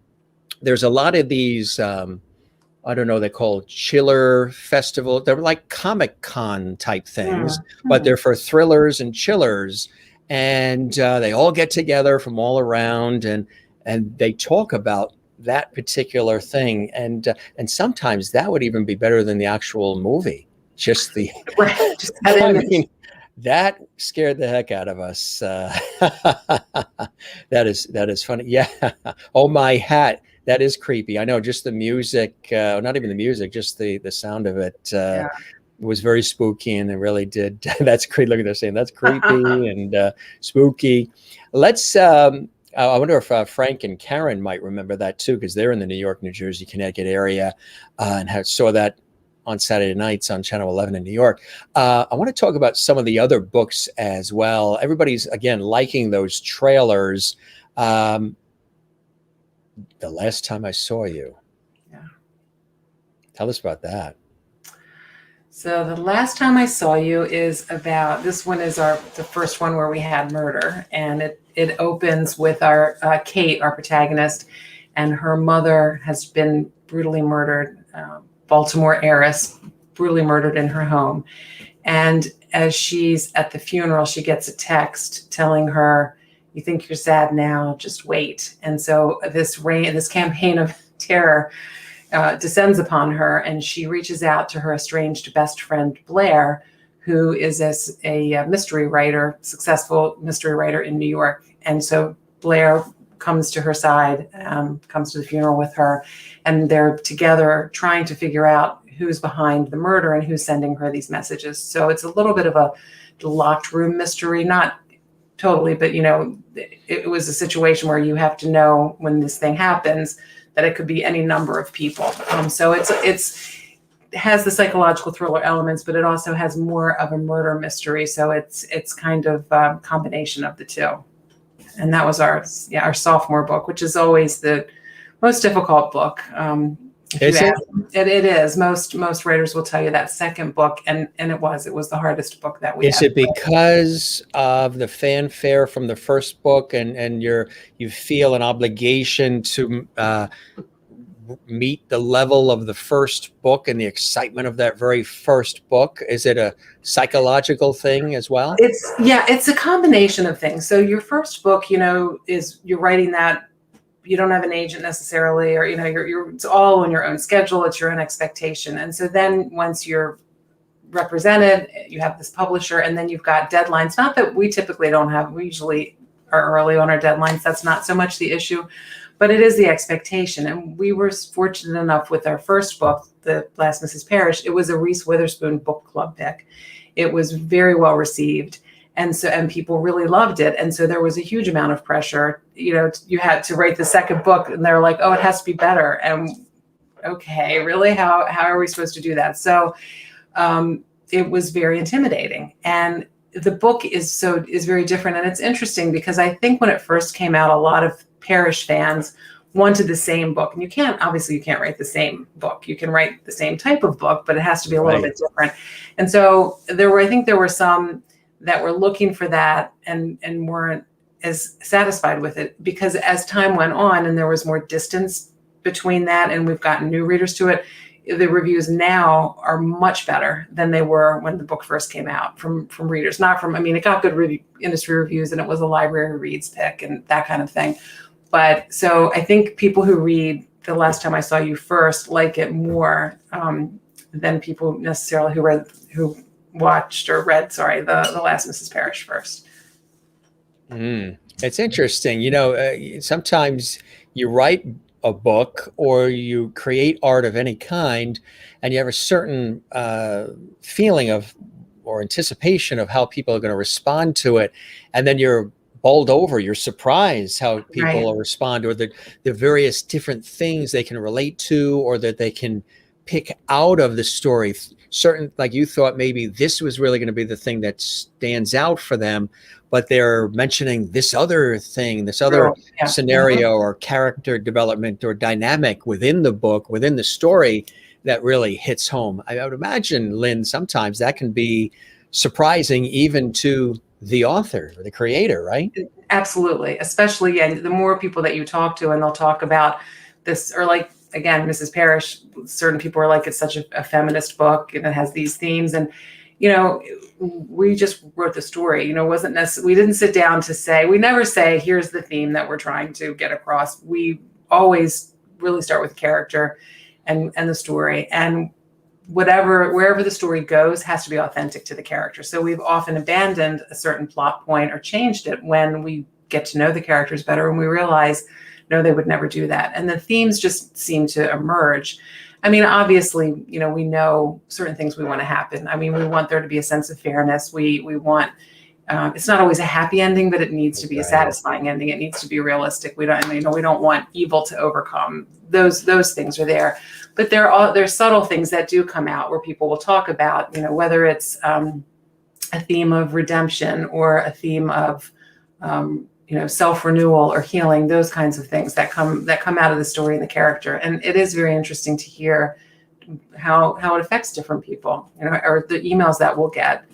Speaker 1: there's a lot of these, I don't know, they call chiller festival. They're like Comic-Con type things, but they're for thrillers and chillers. And they all get together from all around and they talk about that particular thing. And sometimes that would even be better than the actual movie. Just the,
Speaker 2: just
Speaker 1: I mean, That scared the heck out of us. That is funny. Yeah. Oh, my hat. That is creepy. I know, just the music, not even the music, just the sound of it
Speaker 2: Yeah.
Speaker 1: was very spooky, and it really did. That's creepy. Look at they're saying that's creepy and spooky. Let's. I wonder if Frank and Karen might remember that too, because they're in the New York, New Jersey, Connecticut area, and saw that on Saturday nights on Channel 11 in New York. I want to talk about some of the other books as well. Everybody's, again, liking those trailers. The Last Time I Saw You.
Speaker 2: Yeah.
Speaker 1: Tell us about that.
Speaker 2: So The Last Time I Saw You is about, this one is the first one where we had murder, and it opens with our Kate, our protagonist, and her mother has been brutally murdered. Baltimore heiress, brutally murdered in her home. And as she's at the funeral, she gets a text telling her, "You think you're sad now, just wait." And so this campaign of terror descends upon her, and she reaches out to her estranged best friend, Blair, who is a mystery writer, successful mystery writer in New York. And so Blair comes to her side, comes to the funeral with her, and they're together trying to figure out who's behind the murder and who's sending her these messages. So it's a little bit of a locked room mystery, not totally, but it was a situation where you have to know when this thing happens that it could be any number of people. So it has the psychological thriller elements, but it also has more of a murder mystery. So it's kind of a combination of the two. And that was our sophomore book, which is always the most difficult book.
Speaker 1: Is it?
Speaker 2: It is. Most writers will tell you that second book, and it was the hardest book that we had.
Speaker 1: Is it because of the fanfare from the first book, and you feel an obligation to meet the level of the first book and the excitement of that very first book? Is it a psychological thing as well?
Speaker 2: It's a combination of things. So your first book, is you're writing that, you don't have an agent necessarily, or it's all on your own schedule, it's your own expectation. And so then once you're represented, you have this publisher, and then you've got deadlines. Not that we typically don't have, we usually are early on our deadlines. That's not so much the issue, but it is the expectation. And we were fortunate enough with our first book, The Last Mrs. Parrish, it was a Reese Witherspoon book club pick. It was very well received. And people really loved it. And so there was a huge amount of pressure. You had to write the second book, and they're like, "Oh, it has to be better." And okay, really? How are we supposed to do that? So it was very intimidating. And the book is very different. And it's interesting because I think when it first came out, a lot of Parrish fans wanted the same book. And you can't write the same book. You can write the same type of book, but it has to be a little bit different. And so there were some that were looking for that and weren't as satisfied with it, because as time went on and there was more distance between that, and we've gotten new readers to it, the reviews now are much better than they were when the book first came out from readers. It got good industry reviews, and it was a library reads pick and that kind of thing. But so I think people who read The Last Time I Saw You first like it more than people necessarily who watched or read, The Last Mrs. Parrish first.
Speaker 1: It's interesting. Sometimes you write a book or you create art of any kind, and you have a certain feeling of or anticipation of how people are going to respond to it. And then you're bowled over. You're surprised how people will respond, or the various different things they can relate to, or that they can pick out of the story. Certain, like you thought maybe this was really going to be the thing that stands out for them, but they're mentioning this other thing, this other scenario or character development or dynamic within the book, within the story, that really hits home. I would imagine, Lynn, sometimes that can be surprising even to the author or the creator, right?
Speaker 2: Absolutely. Especially, the more people that you talk to, and they'll talk about this, or like, again, Mrs. Parrish, certain people are like, it's such a feminist book and it has these themes. And, we just wrote the story, we didn't sit down to say, we never say, here's the theme that we're trying to get across. We always really start with character and the story. And wherever the story goes has to be authentic to the character. So we've often abandoned a certain plot point or changed it when we get to know the characters better and we realize, no, they would never do that. And the themes just seem to emerge. I mean, obviously, you know, we know certain things we want to happen. I mean, we want there to be a sense of fairness. We want, it's not always a happy ending, but it needs to be a satisfying ending. It needs to be realistic. We don't want evil to overcome. Those things are there, but there's subtle things that do come out where people will talk about, you know, whether it's a theme of redemption or a theme of, you know, self-renewal or healing, those kinds of things that come out of the story and the character. And it is very interesting to hear how it affects different people, you know, or the emails that we'll get.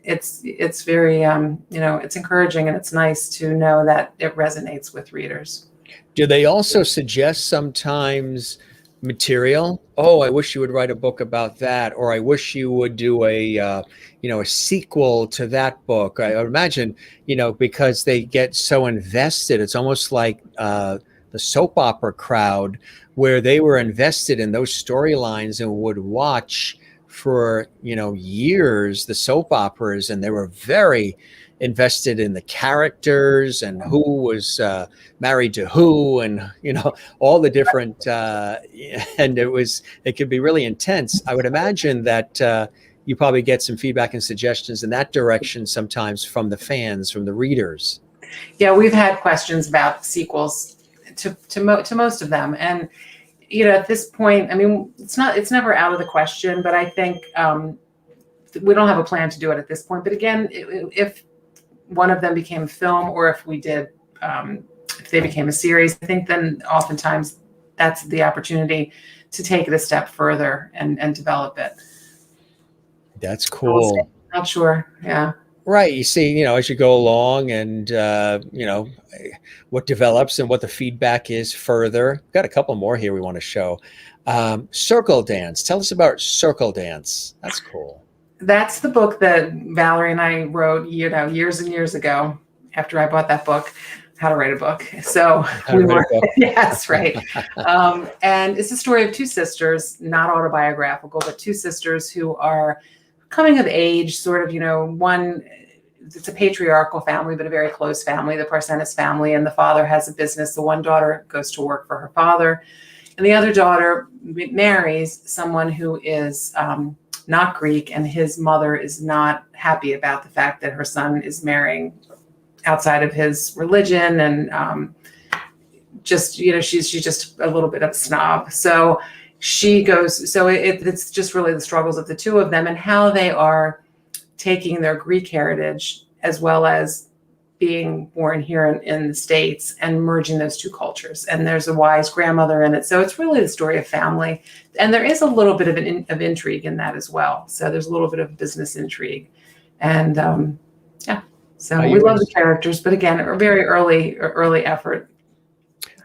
Speaker 2: It's very, you know, it's encouraging, and it's nice to know that it resonates with readers.
Speaker 1: Do they also suggest sometimes material? Oh, I wish you would write a book about that, or I wish you would do a sequel to that book. I imagine, you know, because they get so invested, it's almost like the soap opera crowd, where they were invested in those storylines and would watch for, you know, years the soap operas, and they were very invested in the characters and who was married to who, and, you know, all the different and it could be really intense. I would imagine that you probably get some feedback and suggestions in that direction sometimes from the fans, from the readers.
Speaker 2: Yeah, we've had questions about sequels to most of them, and, you know, at this point, I mean, it's never out of the question, but I think we don't have a plan to do it at this point. But again, if one of them became a film, or if we did, if they became a series, I think then oftentimes that's the opportunity to take it a step further and develop it.
Speaker 1: That's cool.
Speaker 2: Not sure. Yeah.
Speaker 1: Right. You see, you know, as you go along and, you know, what develops and what the feedback is further. Got a couple more here we want to show. Circle Dance. Tell us about Circle Dance. That's cool.
Speaker 2: That's the book that Valerie and I wrote, you know, years and years ago after I bought that book, How to Write a Book. So yes, right. And it's a story of two sisters, not autobiographical, but two sisters who are coming of age, sort of, you know, one, it's a patriarchal family, but a very close family, the Parsenis family, and the father has a business. The one daughter goes to work for her father, and the other daughter marries someone who is not Greek, and his mother is not happy about the fact that her son is marrying outside of his religion, and just, you know, she's just a little bit of a snob. So she goes, so it's just really the struggles of the two of them and how they are taking their Greek heritage as well as being born here in the States and merging those two cultures. And there's a wise grandmother in it. So it's really the story of family. And there is a little bit of intrigue in that as well. So there's a little bit of business intrigue. And yeah, so we love the characters, but again, a very early effort.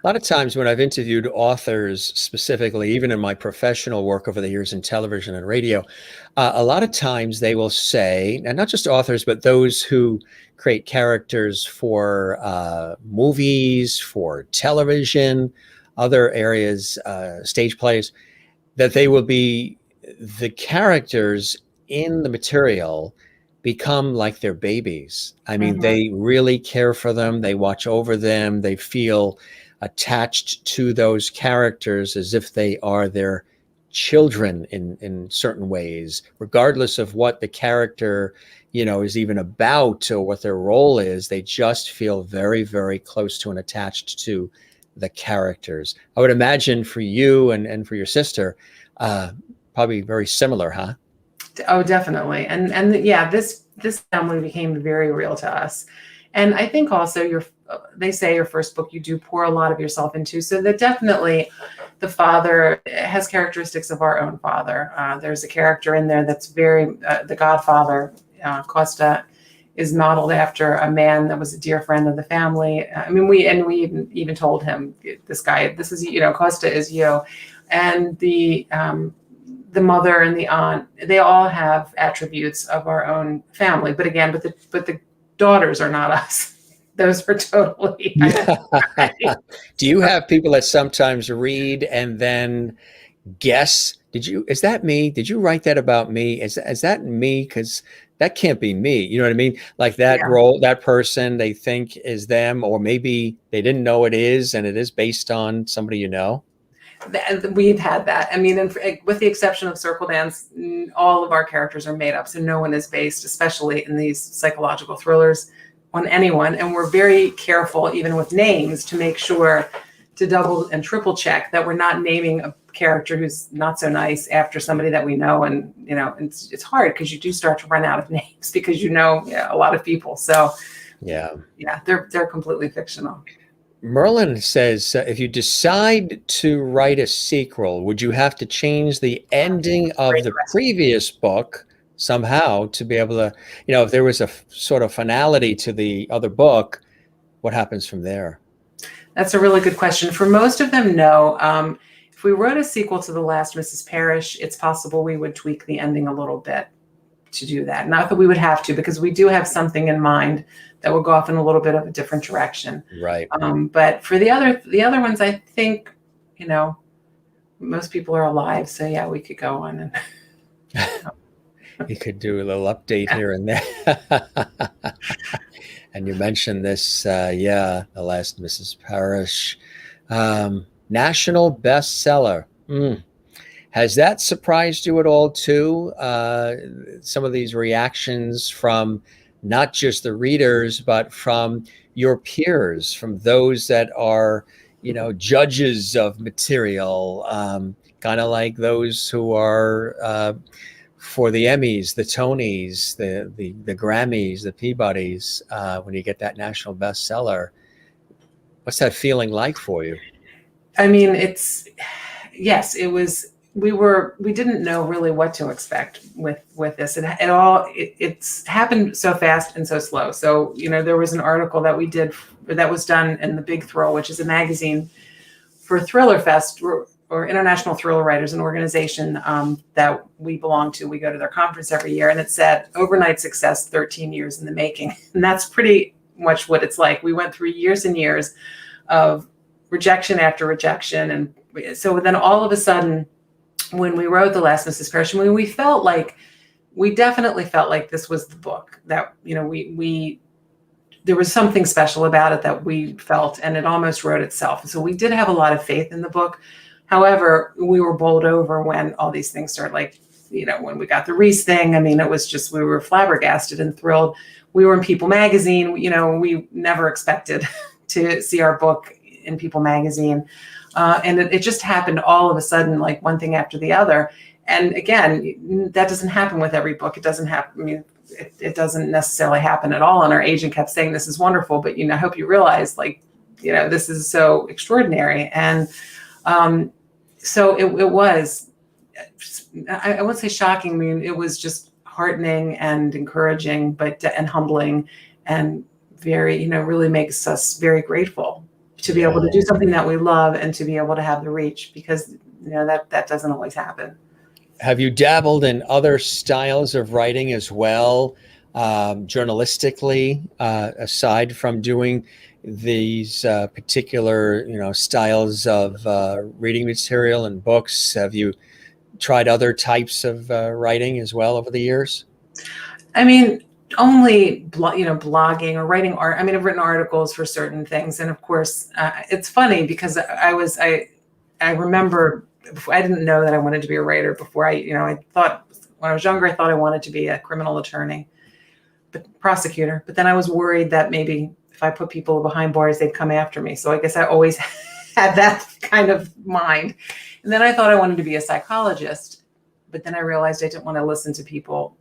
Speaker 1: A lot of times when I've interviewed authors specifically, even in my professional work over the years in television and radio, a lot of times they will say, and not just authors, but those who create characters for movies, for television, other areas, stage plays, that they will be, the characters in the material become like their babies. I mean, they really care for them. They watch over them. They feel attached to those characters as if they are their children in certain ways, regardless of what the character, you know, is even about or what their role is. They just feel very, very close to and attached to the characters. I would imagine for you and for your sister, probably very similar, huh?
Speaker 2: Oh, definitely. And yeah, this family became very real to us. And I think also they say your first book, you do pour a lot of yourself into. So that definitely the father has characteristics of our own father. There's a character in there that's very, the godfather, Costa, is modeled after a man that was a dear friend of the family. I mean, we even told him, this is, you know, Costa is you. And the mother and the aunt, they all have attributes of our own family. But again, but the daughters are not us. Those are totally.
Speaker 1: Do you have people that sometimes read and then guess Is that me? Did you write that about me? Is that me? Because that can't be me. You know what I mean? Like that
Speaker 2: Yeah.
Speaker 1: role, that person they think is them, or maybe they didn't know it is, and it is based on somebody you know.
Speaker 2: We've had that. I mean, and with the exception of Circle Dance, all of our characters are made up. So no one is based, especially in these psychological thrillers, on anyone. And we're very careful, even with names, to make sure to double and triple check that we're not naming a character who's not so nice after somebody that we know. And, you know, it's hard because you do start to run out of names because you know a lot of people. So
Speaker 1: Yeah.
Speaker 2: yeah, they're completely fictional.
Speaker 1: Merlin says, if you decide to write a sequel, would you have to change the ending of
Speaker 2: Great
Speaker 1: the
Speaker 2: question.
Speaker 1: previous book somehow to be able to, if there was a sort of finality to the other book, what happens from there?
Speaker 2: That's a really good question. For most of them, no. If we wrote a sequel to The Last Mrs. Parrish, it's possible we would tweak the ending a little bit to do that. Not that we would have to, because we do have something in mind that will go off in a little bit of a different direction.
Speaker 1: Right.
Speaker 2: But for the other ones, I think, most people are alive. So yeah, we could go on and
Speaker 1: You could do a little update here and there. And you mentioned this, The Last Mrs. Parrish, national bestseller. Has that surprised you at all too? Some of these reactions from not just the readers, but from your peers, from those that are, judges of material, kind of like those who are for the Emmys, the Tonys, the Grammys, the Peabodys, when you get that national bestseller. What's that feeling like for you?
Speaker 2: I mean, yes, it was. We didn't know really what to expect with this. It's happened so fast and so slow. So, there was an article that we did that was done in the Big Thrill, which is a magazine for Thriller Fest or International Thriller Writers, an organization that we belong to. We go to their conference every year, and it said overnight success, 13 years in the making. And that's pretty much what it's like. We went through years and years of rejection after rejection. And so then all of a sudden, when we wrote The Last Mrs. Parrish, we definitely felt like this was the book that, there was something special about it that we felt, and it almost wrote itself. So we did have a lot of faith in the book. However, we were bowled over when all these things started, when we got the Reese thing. I mean, it was just, we were flabbergasted and thrilled. We were in People magazine. We never expected to see our book in People magazine. And it just happened all of a sudden, like one thing after the other. And again, that doesn't happen with every book. It doesn't happen. I mean, it doesn't necessarily happen at all. And our agent kept saying, this is wonderful, but, I hope you realize, this is so extraordinary. And so it was, I wouldn't say shocking. I mean, it was just heartening and encouraging, and humbling, and very, really makes us very grateful to be able to do something that we love and to be able to have the reach, because that doesn't always happen.
Speaker 1: Have you dabbled in other styles of writing as well, journalistically, aside from doing these particular, styles of reading material and books? Have you tried other types of writing as well over the years?
Speaker 2: I mean, only blogging or writing art. I mean, I've written articles for certain things, and of course, it's funny because I remember I didn't know that I wanted to be a writer before. I thought when I was younger, I thought I wanted to be a criminal attorney, prosecutor. But then I was worried that maybe if I put people behind bars, they'd come after me. So I guess I always had that kind of mind. And then I thought I wanted to be a psychologist, but then I realized I didn't want to listen to people,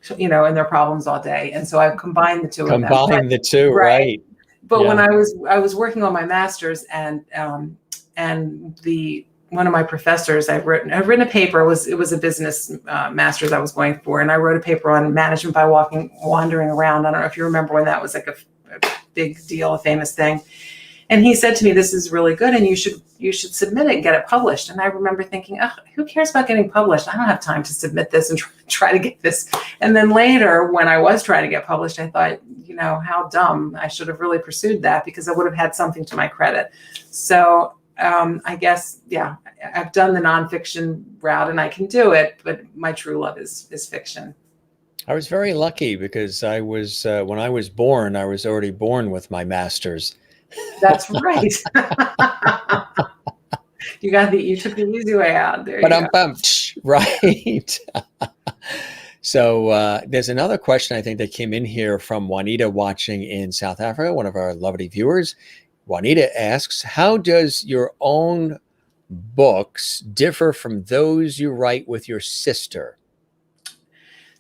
Speaker 2: and their problems all day. And so I've combined the two of them.
Speaker 1: Combine the two, right.
Speaker 2: But when I was working on my master's, and one of my professors, I've written a paper. It was a business master's I was going for, and I wrote a paper on management by wandering around. I don't know if you remember when that was like a big deal, a famous thing. And he said to me, "This is really good, and you should submit it and get it published." And I remember thinking, "Oh, who cares about getting published? I don't have time to submit this and try to get this." And then later, when I was trying to get published, I thought, how dumb! I should have really pursued that, because I would have had something to my credit. So I guess, yeah, I've done the nonfiction route and I can do it, but my true love is fiction.
Speaker 1: I was very lucky because I was, when I was born, I was already born with my master's.
Speaker 2: That's right. You took the easy way out. There you
Speaker 1: But I'm
Speaker 2: go.
Speaker 1: bumped, right? So there's another question I think that came in here from Juanita watching in South Africa, one of our lovely viewers. Juanita asks, how does your own books differ from those you write with your sister?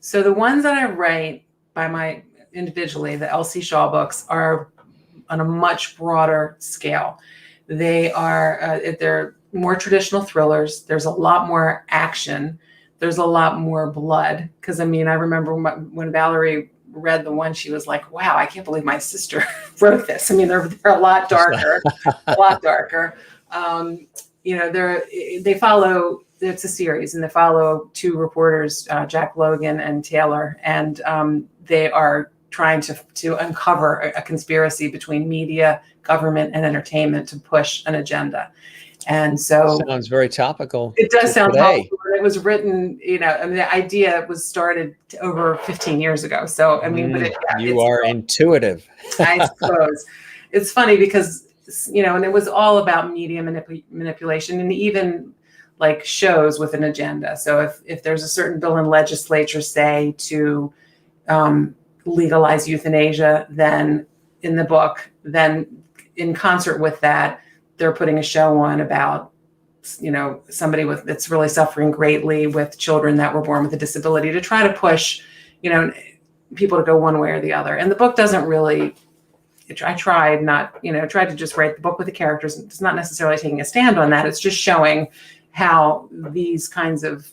Speaker 2: So the ones that I write individually, the Elsie Shaw books, are on a much broader scale. They're more traditional thrillers. There's a lot more action. There's a lot more blood. Because I remember when Valerie read the one, she was like, "Wow, I can't believe my sister wrote this." They're a lot darker, a lot darker. They follow. It's a series, and they follow two reporters, Jack Logan and Taylor, and they are trying to uncover a conspiracy between media, government, and entertainment to push an agenda. And so
Speaker 1: sounds very topical.
Speaker 2: It does sound
Speaker 1: today.
Speaker 2: topical. It was written, the idea was started over 15 years ago. So,
Speaker 1: you are intuitive.
Speaker 2: I suppose. It's funny because, and it was all about media manipulation, and even like shows with an agenda. So if there's a certain bill in legislature, say, to legalize euthanasia, then in the book, then in concert with that, they're putting a show on about, somebody that's really suffering greatly with children that were born with a disability, to try to push, people to go one way or the other. And the book doesn't really, I tried to just write the book with the characters. It's not necessarily taking a stand on that. It's just showing how these kinds of,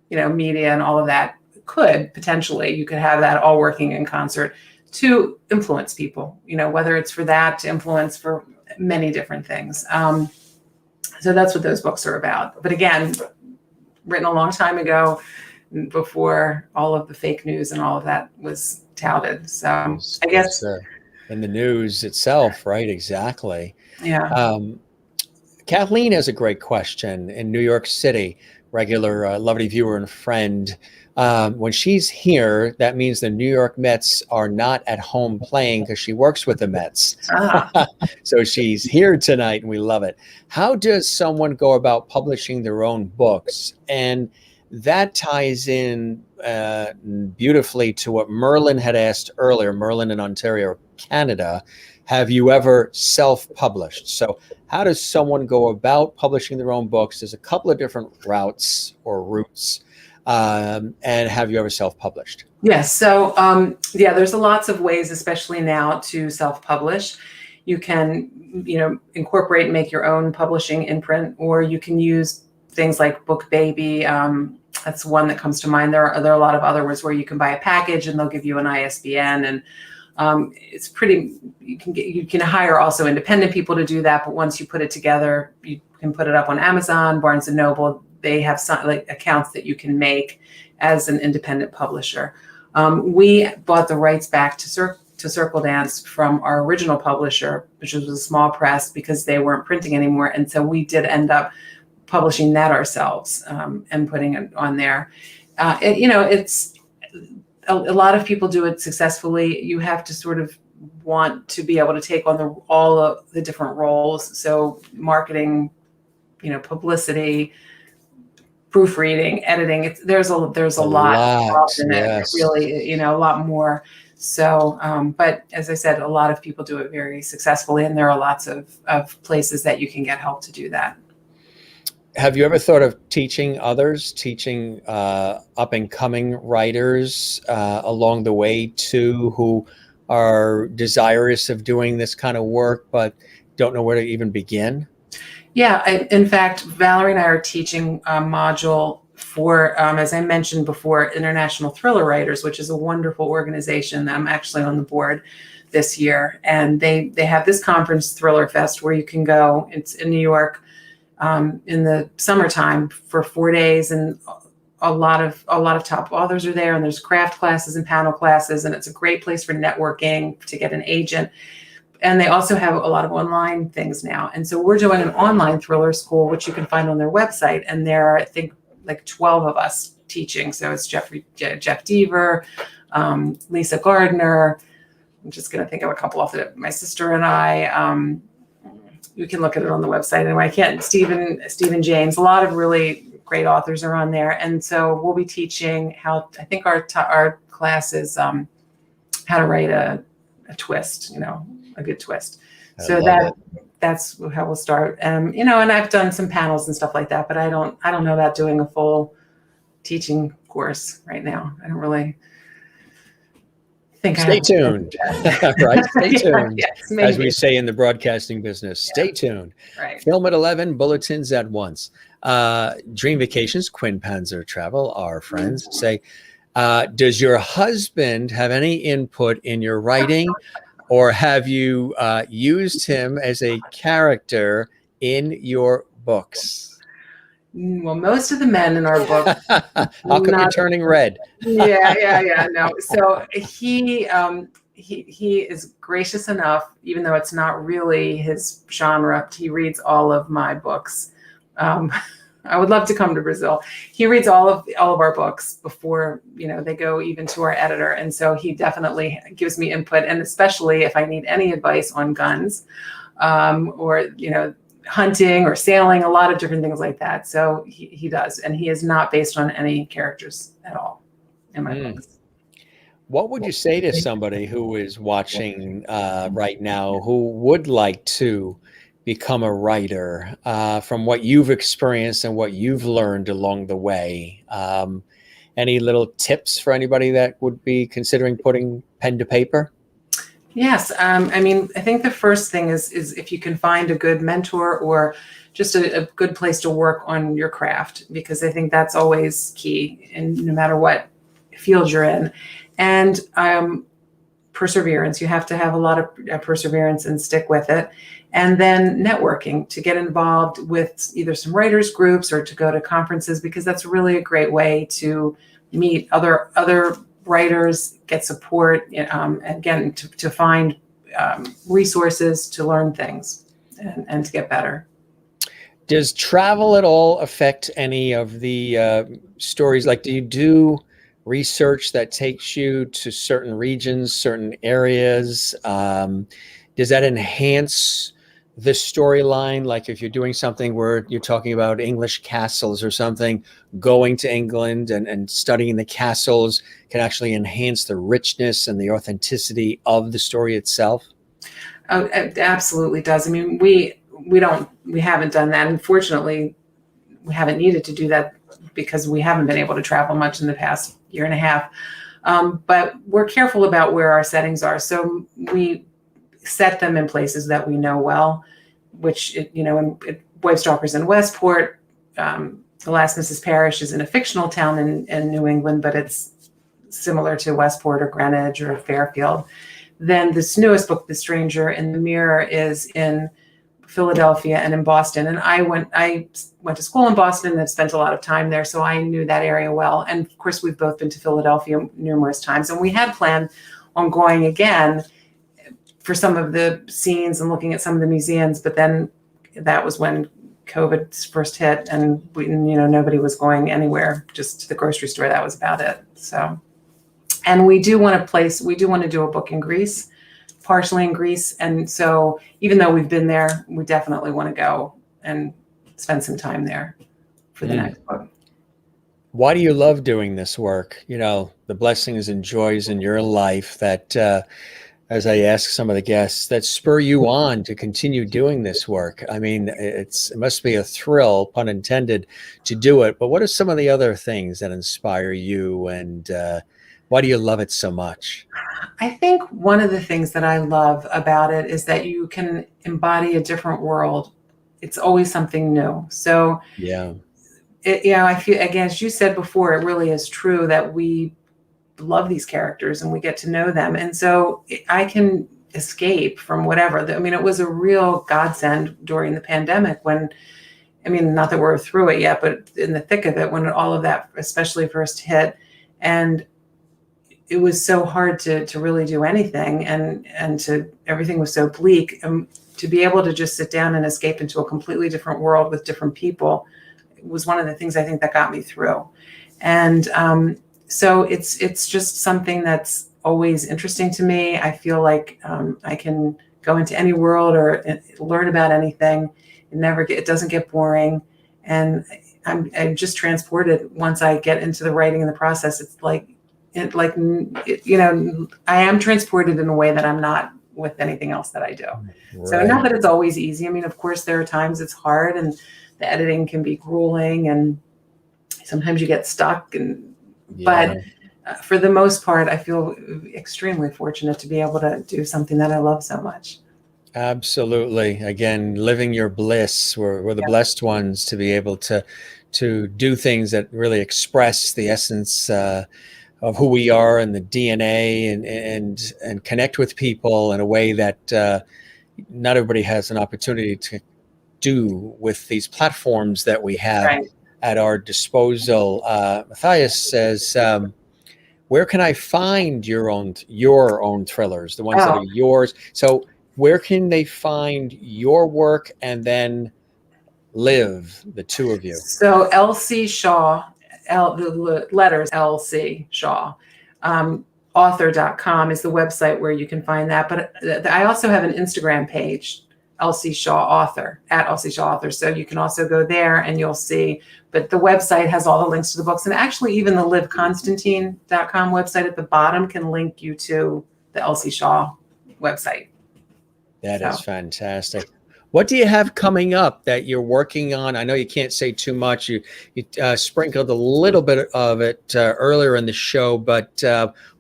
Speaker 2: media and all of that you could have that all working in concert to influence people, whether it's for that, to influence for many different things. So that's what those books are about. But again, written a long time ago, before all of the fake news and all of that was touted. So I guess
Speaker 1: in the news itself, right? Exactly.
Speaker 2: Yeah.
Speaker 1: Kathleen has a great question in New York City, regular lovely viewer and friend. When she's here, that means the New York Mets are not at home playing because she works with the Mets. So she's here tonight and we love it. How does someone go about publishing their own books? And that ties in beautifully to what Merlin had asked earlier, Merlin in Ontario, Canada. Have you ever self-published? So how does someone go about publishing their own books? There's a couple of different routes or routes. And have you ever self-published?
Speaker 2: Yes. So, there's lots of ways, especially now, to self-publish. You can, incorporate and make your own publishing imprint, or you can use things like BookBaby. That's one that comes to mind. There are a lot of other ones where you can buy a package and they'll give you an ISBN, and it's pretty. You can hire also independent people to do that. But once you put it together, you can put it up on Amazon, Barnes and Noble. They have some accounts that you can make as an independent publisher. We bought the rights back to Circle Dance from our original publisher, which was a small press, because they weren't printing anymore. And so we did end up publishing that ourselves and putting it on there. It's a lot of people do it successfully. You have to sort of want to be able to take on all of the different roles. So marketing, publicity, proofreading, editing. There's a lot involved in it. Really, a lot more. So, but as I said, a lot of people do it very successfully, and there are lots of places that you can get help to do that.
Speaker 1: Have you ever thought of teaching up and coming writers along the way too, who are desirous of doing this kind of work but don't know where to even begin?
Speaker 2: Yeah, in fact, Valerie and I are teaching a module for, as I mentioned before, International Thriller Writers, which is a wonderful organization. I'm actually on the board this year, and they have this conference, Thriller Fest, where you can go. It's in New York in the summertime for 4 days, and a lot of top authors are there, and there's craft classes and panel classes, and it's a great place for networking, to get an agent. And they also have a lot of online things now. And so we're doing an online thriller school, which you can find on their website. And there are, I think, like 12 of us teaching. So it's Jeff Deaver, Lisa Gardner. I'm just going to think of a couple off the, my sister and I. You can look at it on the website. Anyway, I can't. Stephen James. A lot of really great authors are on there. And so we'll be teaching how. I think our class is how to write a twist. A good twist. So that's how we'll start. And I've done some panels and stuff like that, but I don't know about doing a full teaching course right now. I don't really think.
Speaker 1: Stay tuned. Right. Stay tuned.
Speaker 2: Yes,
Speaker 1: as we say in the broadcasting business, stay tuned.
Speaker 2: Right.
Speaker 1: Film at 11, bulletins at once. Dream Vacations, Quinn Panzer Travel, our friends, say, does your husband have any input in your writing? Or have you used him as a character in your books?
Speaker 2: Well, most of the men in our book.
Speaker 1: How come you're turning red?
Speaker 2: Yeah. No. So he is gracious enough, even though it's not really his genre. He reads all of my books. I would love to come to Brazil. He reads all of our books before, they go even to our editor. And so he definitely gives me input. And especially if I need any advice on guns, or, hunting or sailing, a lot of different things like that. So he does. And he is not based on any characters at all in my books.
Speaker 1: What would you say to somebody who is watching right now, who would like to become a writer, from what you've experienced and what you've learned along the way? Any little tips for anybody that would be considering putting pen to paper?
Speaker 2: Yes. I think the first thing is if you can find a good mentor or just a good place to work on your craft, because I think that's always key, and no matter what field you're in. And perseverance. You have to have a lot of perseverance and stick with it. And then networking, to get involved with either some writers groups or to go to conferences, because that's really a great way to meet other writers, get support, and again, to find resources to learn things and to get better.
Speaker 1: Does travel at all affect any of the stories? Like, do you do research that takes you to certain regions, certain areas? Does that enhance the storyline? Like if you're doing something where you're talking about English castles or something, going to England and studying the castles can actually enhance the richness and the authenticity of the story itself?
Speaker 2: Oh, it absolutely does. We haven't done that. Unfortunately, we haven't needed to do that because we haven't been able to travel much in the past year and a half. But we're careful about where our settings are. So we set them in places that we know well, which, Wife Stalker's in Westport. The Last Mrs. Parrish is in a fictional town in New England, but it's similar to Westport or Greenwich or Fairfield. Then this newest book, The Stranger in the Mirror, is in Philadelphia and in Boston. And I went to school in Boston and have spent a lot of time there, so I knew that area well. And of course, we've both been to Philadelphia numerous times, and we had planned on going again for some of the scenes and looking at some of the museums. But then that was when COVID first hit, and nobody was going anywhere, just to the grocery store. That was about it. So, and we do want to do a book in Greece, partially in Greece. And so even though we've been there, we definitely want to go and spend some time there for the next book.
Speaker 1: Why do you love doing this work? The blessings and joys in your life that, as I ask some of the guests, that spur you on to continue doing this work. It must be a thrill, pun intended, to do it. But what are some of the other things that inspire you, and why do you love it so much?
Speaker 2: I think one of the things that I love about it is that you can embody a different world. It's always something new. So
Speaker 1: yeah,
Speaker 2: I feel, again, as you said before, it really is true that we love these characters and we get to know them. And so I can escape from whatever. It was a real godsend during the pandemic when, not that we're through it yet, but in the thick of it, when all of that especially first hit. And it was so hard to really do anything, and to everything was so bleak. To be able to just sit down and escape into a completely different world with different people was one of the things I think that got me through. And so it's just something that's always interesting to me. I feel like I can go into any world or learn about anything. It doesn't get boring. And I'm just transported once I get into the writing and the process. It's I am transported in a way that I'm not with anything else that I do. Right. So not that it's always easy. I mean, of course, there are times it's hard and the editing can be grueling and sometimes you get stuck. But for the most part, I feel extremely fortunate to be able to do something that I love so much.
Speaker 1: Absolutely. Again, living your bliss. We're the blessed ones to be able to do things that really express the essence of who we are and the DNA and connect with people in a way that not everybody has an opportunity to do with these platforms that we have at our disposal. Matthias says, where can I find your own thrillers, the ones that are yours? So where can they find your work and then Liv, the two of you? So
Speaker 2: LC Shaw, the letters LC Shaw, author.com is the website where you can find that. But I also have an Instagram page, LC Shaw Author, at LC Shaw Author. So you can also go there and you'll see. But the website has all the links to the books. And actually, even the LynConstantine.com website at the bottom can link you to the LC Shaw website.
Speaker 1: That is fantastic. What do you have coming up that you're working on? I know you can't say too much. You sprinkled a little bit of it earlier in the show, but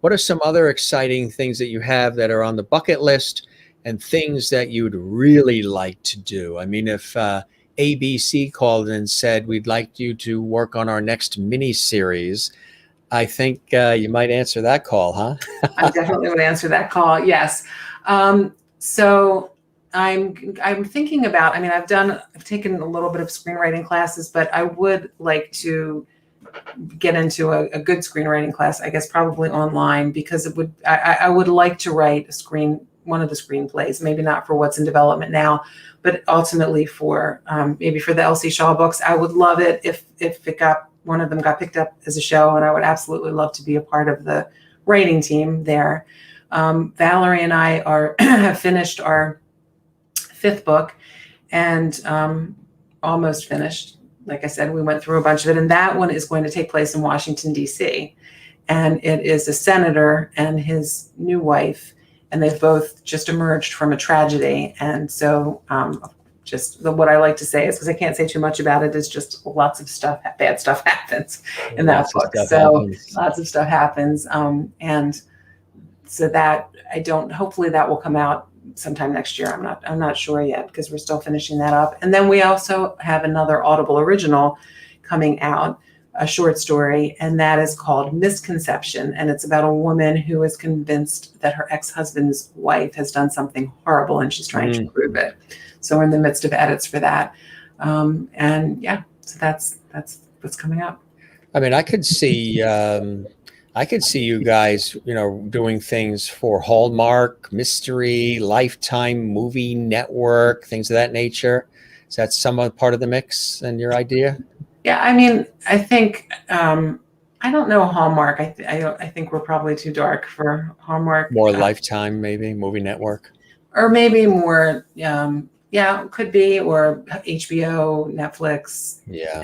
Speaker 1: what are some other exciting things that you have that are on the bucket list and things that you'd really like to do? I mean, if ABC called and said, we'd like you to work on our next mini series, I think you might answer that call, huh?
Speaker 2: I definitely would answer that call. Yes. So I'm thinking about, I mean, I've taken a little bit of screenwriting classes, but I would like to get into a good screenwriting class, I guess probably online, because I would like to write one of the screenplays, maybe not for what's in development now, but ultimately for maybe for the LC Shaw books. I would love it if one of them got picked up as a show, and I would absolutely love to be a part of the writing team there. Valerie and I have finished our 5th book and almost finished. Like I said, we went through a bunch of it, and that one is going to take place in Washington, D.C. And it is a senator and his new wife, and they've both just emerged from a tragedy. And so what I like to say is, because I can't say too much about it, is just lots of stuff, bad stuff happens in that book. Lots of stuff happens. And so that hopefully that will come out sometime next year. I'm not sure yet, because we're still finishing that up. And then we also have another Audible original coming out, a short story, and that is called Misconception. And it's about a woman who is convinced that her ex-husband's wife has done something horrible and she's trying to prove it. So we're in the midst of edits for that. And yeah, so that's what's coming up.
Speaker 1: I mean, I could see you guys, doing things for Hallmark, Mystery, Lifetime Movie Network, things of that nature. Is that some part of the mix and your idea?
Speaker 2: Yeah, I mean, I think I don't know Hallmark. I think we're probably too dark for Hallmark.
Speaker 1: More Lifetime, maybe Movie Network,
Speaker 2: or maybe more. Yeah, could be, or HBO, Netflix,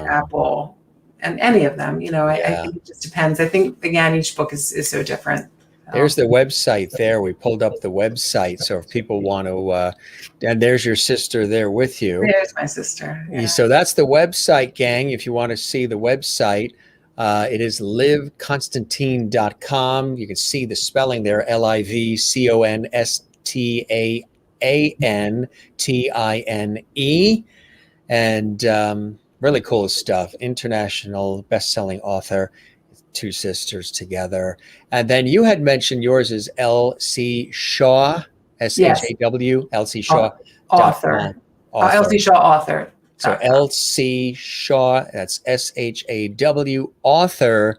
Speaker 2: Apple. And any of them, I think it just depends. I think, again, each book is so different.
Speaker 1: There's the website there. We pulled up the website. So if people want to, and there's your sister there with you.
Speaker 2: There's my sister. Yeah.
Speaker 1: So that's the website, gang. If you want to see the website, it is livconstantine.com. You can see the spelling there, LIVCONSTANTINE. And really cool stuff. International best-selling author, two sisters together. And then you had mentioned yours is LC Shaw, SHAW, LC Shaw.
Speaker 2: Author. LC Shaw Author.
Speaker 1: So LC Shaw, that's SHAW, author.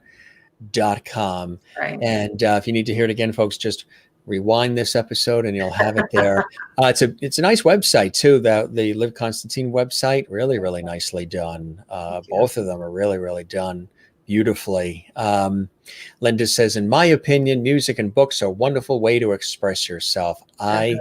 Speaker 2: Right.
Speaker 1: And if you need to hear it again, folks, just rewind this episode and you'll have it there. It's a nice website too. The Lynn Constantine website, really, really nicely done. Both of them are really, really done beautifully. Linda says, in my opinion, music and books are a wonderful way to express yourself. I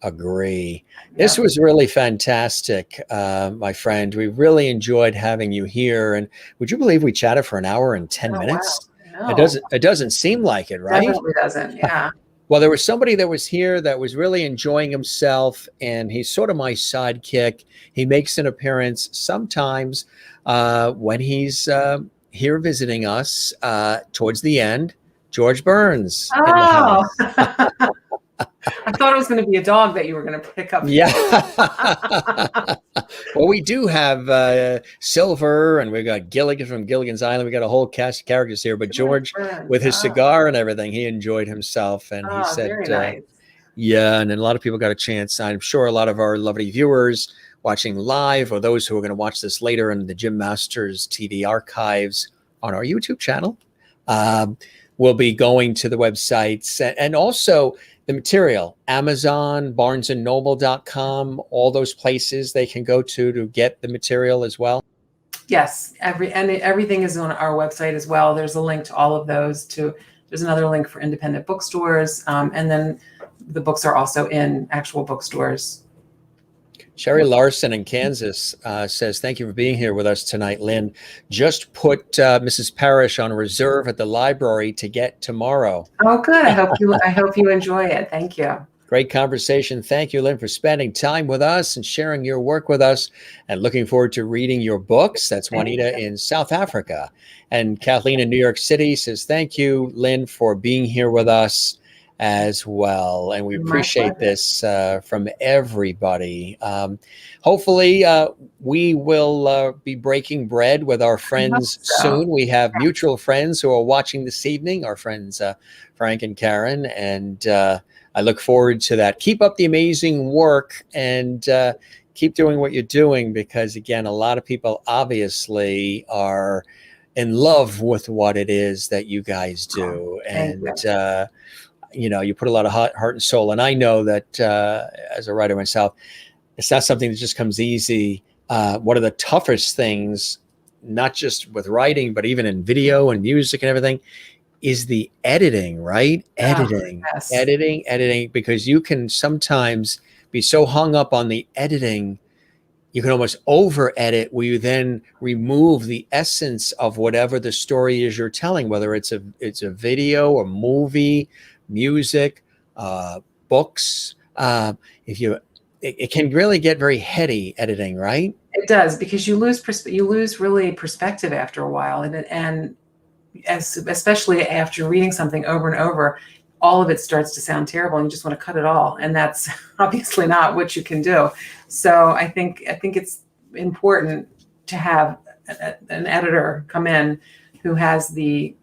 Speaker 1: agree. This was really fantastic, my friend. We really enjoyed having you here. And would you believe we chatted for an hour and 10 minutes?
Speaker 2: Wow.
Speaker 1: It doesn't seem like it, right?
Speaker 2: Definitely doesn't. Yeah.
Speaker 1: Well, there was somebody that was here that was really enjoying himself, and he's sort of my sidekick. He makes an appearance sometimes when he's here visiting us towards the end. George Burns in the house.
Speaker 2: I thought it was going to be a dog that you were going to pick up.
Speaker 1: Yeah. Well, we do have Silver, and we've got Gilligan from Gilligan's Island. We got a whole cast of characters here. But George, with his cigar and everything, he enjoyed himself, and he said,
Speaker 2: very nice.
Speaker 1: "Yeah." And then a lot of people got a chance. I'm sure a lot of our lovely viewers watching live, or those who are going to watch this later in the Jim Masters TV archives on our YouTube channel, will be going to the websites and also the material, Amazon, barnesandnoble.com, all those places they can go to get the material as well.
Speaker 2: Yes, everything is on our website as well. There's a link to all of those. There's another link for independent bookstores, and then the books are also in actual bookstores.
Speaker 1: Sherry Larson in Kansas says, thank you for being here with us tonight, Lynn. Just put Mrs. Parrish on reserve at the library to get tomorrow.
Speaker 2: Oh, good. I hope you enjoy it. Thank you.
Speaker 1: Great conversation. Thank you, Lynn, for spending time with us and sharing your work with us, and looking forward to reading your books. That's Juanita in South Africa. And Kathleen in New York City says, thank you, Lynn, for being here with us as well. And we appreciate this from everybody. Hopefully, we will be breaking bread with our friends soon. We have mutual friends who are watching this evening, our friends Frank and Karen, and I look forward to that. Keep up the amazing work, and keep doing what you're doing, because, again, a lot of people obviously are in love with what it is that you guys do. And you put a lot of heart and soul. And I know that as a writer myself, it's not something that just comes easy. One of the toughest things, not just with writing, but even in video and music and everything, is the editing, right? Editing, because you can sometimes be so hung up on the editing, you can almost over edit, where you then remove the essence of whatever the story is you're telling, whether it's a video, a movie, music, books. It can really get very heady editing, right?
Speaker 2: It does, because you lose really perspective after a while, and especially after reading something over and over, all of it starts to sound terrible, and you just want to cut it all, and that's obviously not what you can do. So I think it's important to have an editor come in who has the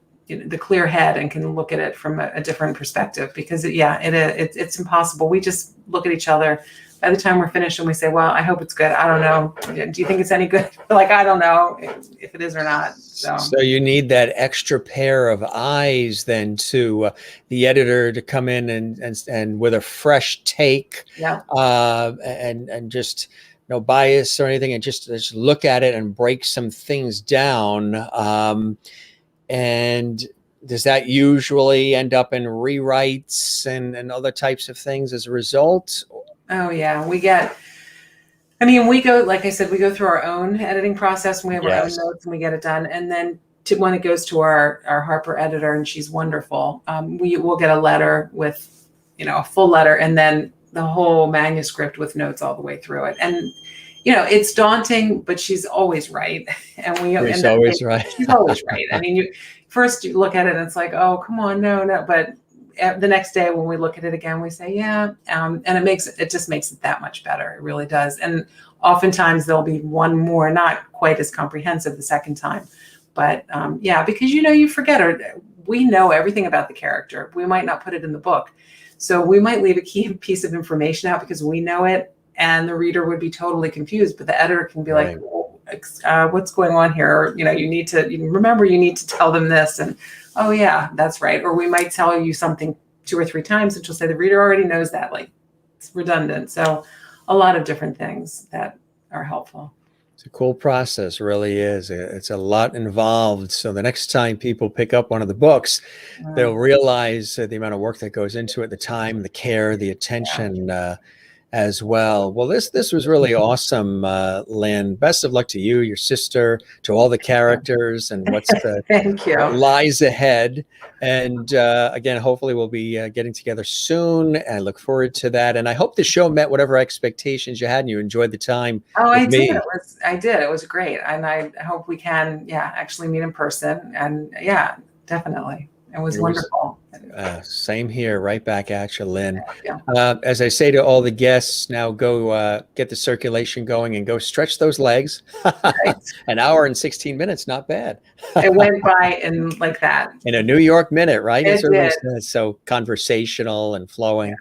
Speaker 2: clear head and can look at it from a different perspective, because it's impossible. We just look at each other by the time we're finished and we say, well, I hope it's good. I don't know. Do you think it's any good? Like, I don't know if it is or not. So
Speaker 1: you need that extra pair of eyes then to the editor to come in and with a fresh take, and just no bias or anything, and just look at it and break some things down. And does that usually end up in rewrites and other types of things as a result?
Speaker 2: Oh, yeah. We go, like I said, we go through our own editing process, and we have our own notes, and we get it done. And then when it goes to our Harper editor, and she's wonderful, we will get a letter with, a full letter, and then the whole manuscript with notes all the way through it. And, it's daunting, but she's always right. And she's always right. I mean, you look at it and it's like, oh, come on, no. But the next day when we look at it again, we say, and it just makes it that much better. It really does. And oftentimes there'll be one more, not quite as comprehensive the second time, but because you forget, or we know everything about the character. We might not put it in the book, so we might leave a key piece of information out because we know it, and the reader would be totally confused. But the editor can be like, what's going on here? Or, you need to remember, you need to tell them this. And, oh yeah, that's right. Or we might tell you something 2 or 3 times, and she'll say the reader already knows that, like it's redundant. So a lot of different things that are helpful.
Speaker 1: It's a cool process, really is. It's a lot involved. So the next time people pick up one of the books, they'll realize the amount of work that goes into it, the time, the care, the attention, as well. Well, this was really awesome, Lynn. Best of luck to you, your sister, to all the characters, and what's
Speaker 2: Thank you.
Speaker 1: what lies ahead. And again, hopefully we'll be getting together soon. I look forward to that. And I hope the show met whatever expectations you had and you enjoyed the time.
Speaker 2: Oh, I
Speaker 1: with me.
Speaker 2: did. I did. It was great. And I hope we can, actually meet in person. And definitely. It was wonderful.
Speaker 1: Same here. Right back at you, Lynn.
Speaker 2: Yeah.
Speaker 1: As I say to all the guests, now go get the circulation going and go stretch those legs.
Speaker 2: Right.
Speaker 1: An hour and 16 minutes, not bad.
Speaker 2: It went by in like that.
Speaker 1: In a New York minute, right?
Speaker 2: It did.
Speaker 1: So conversational and flowing.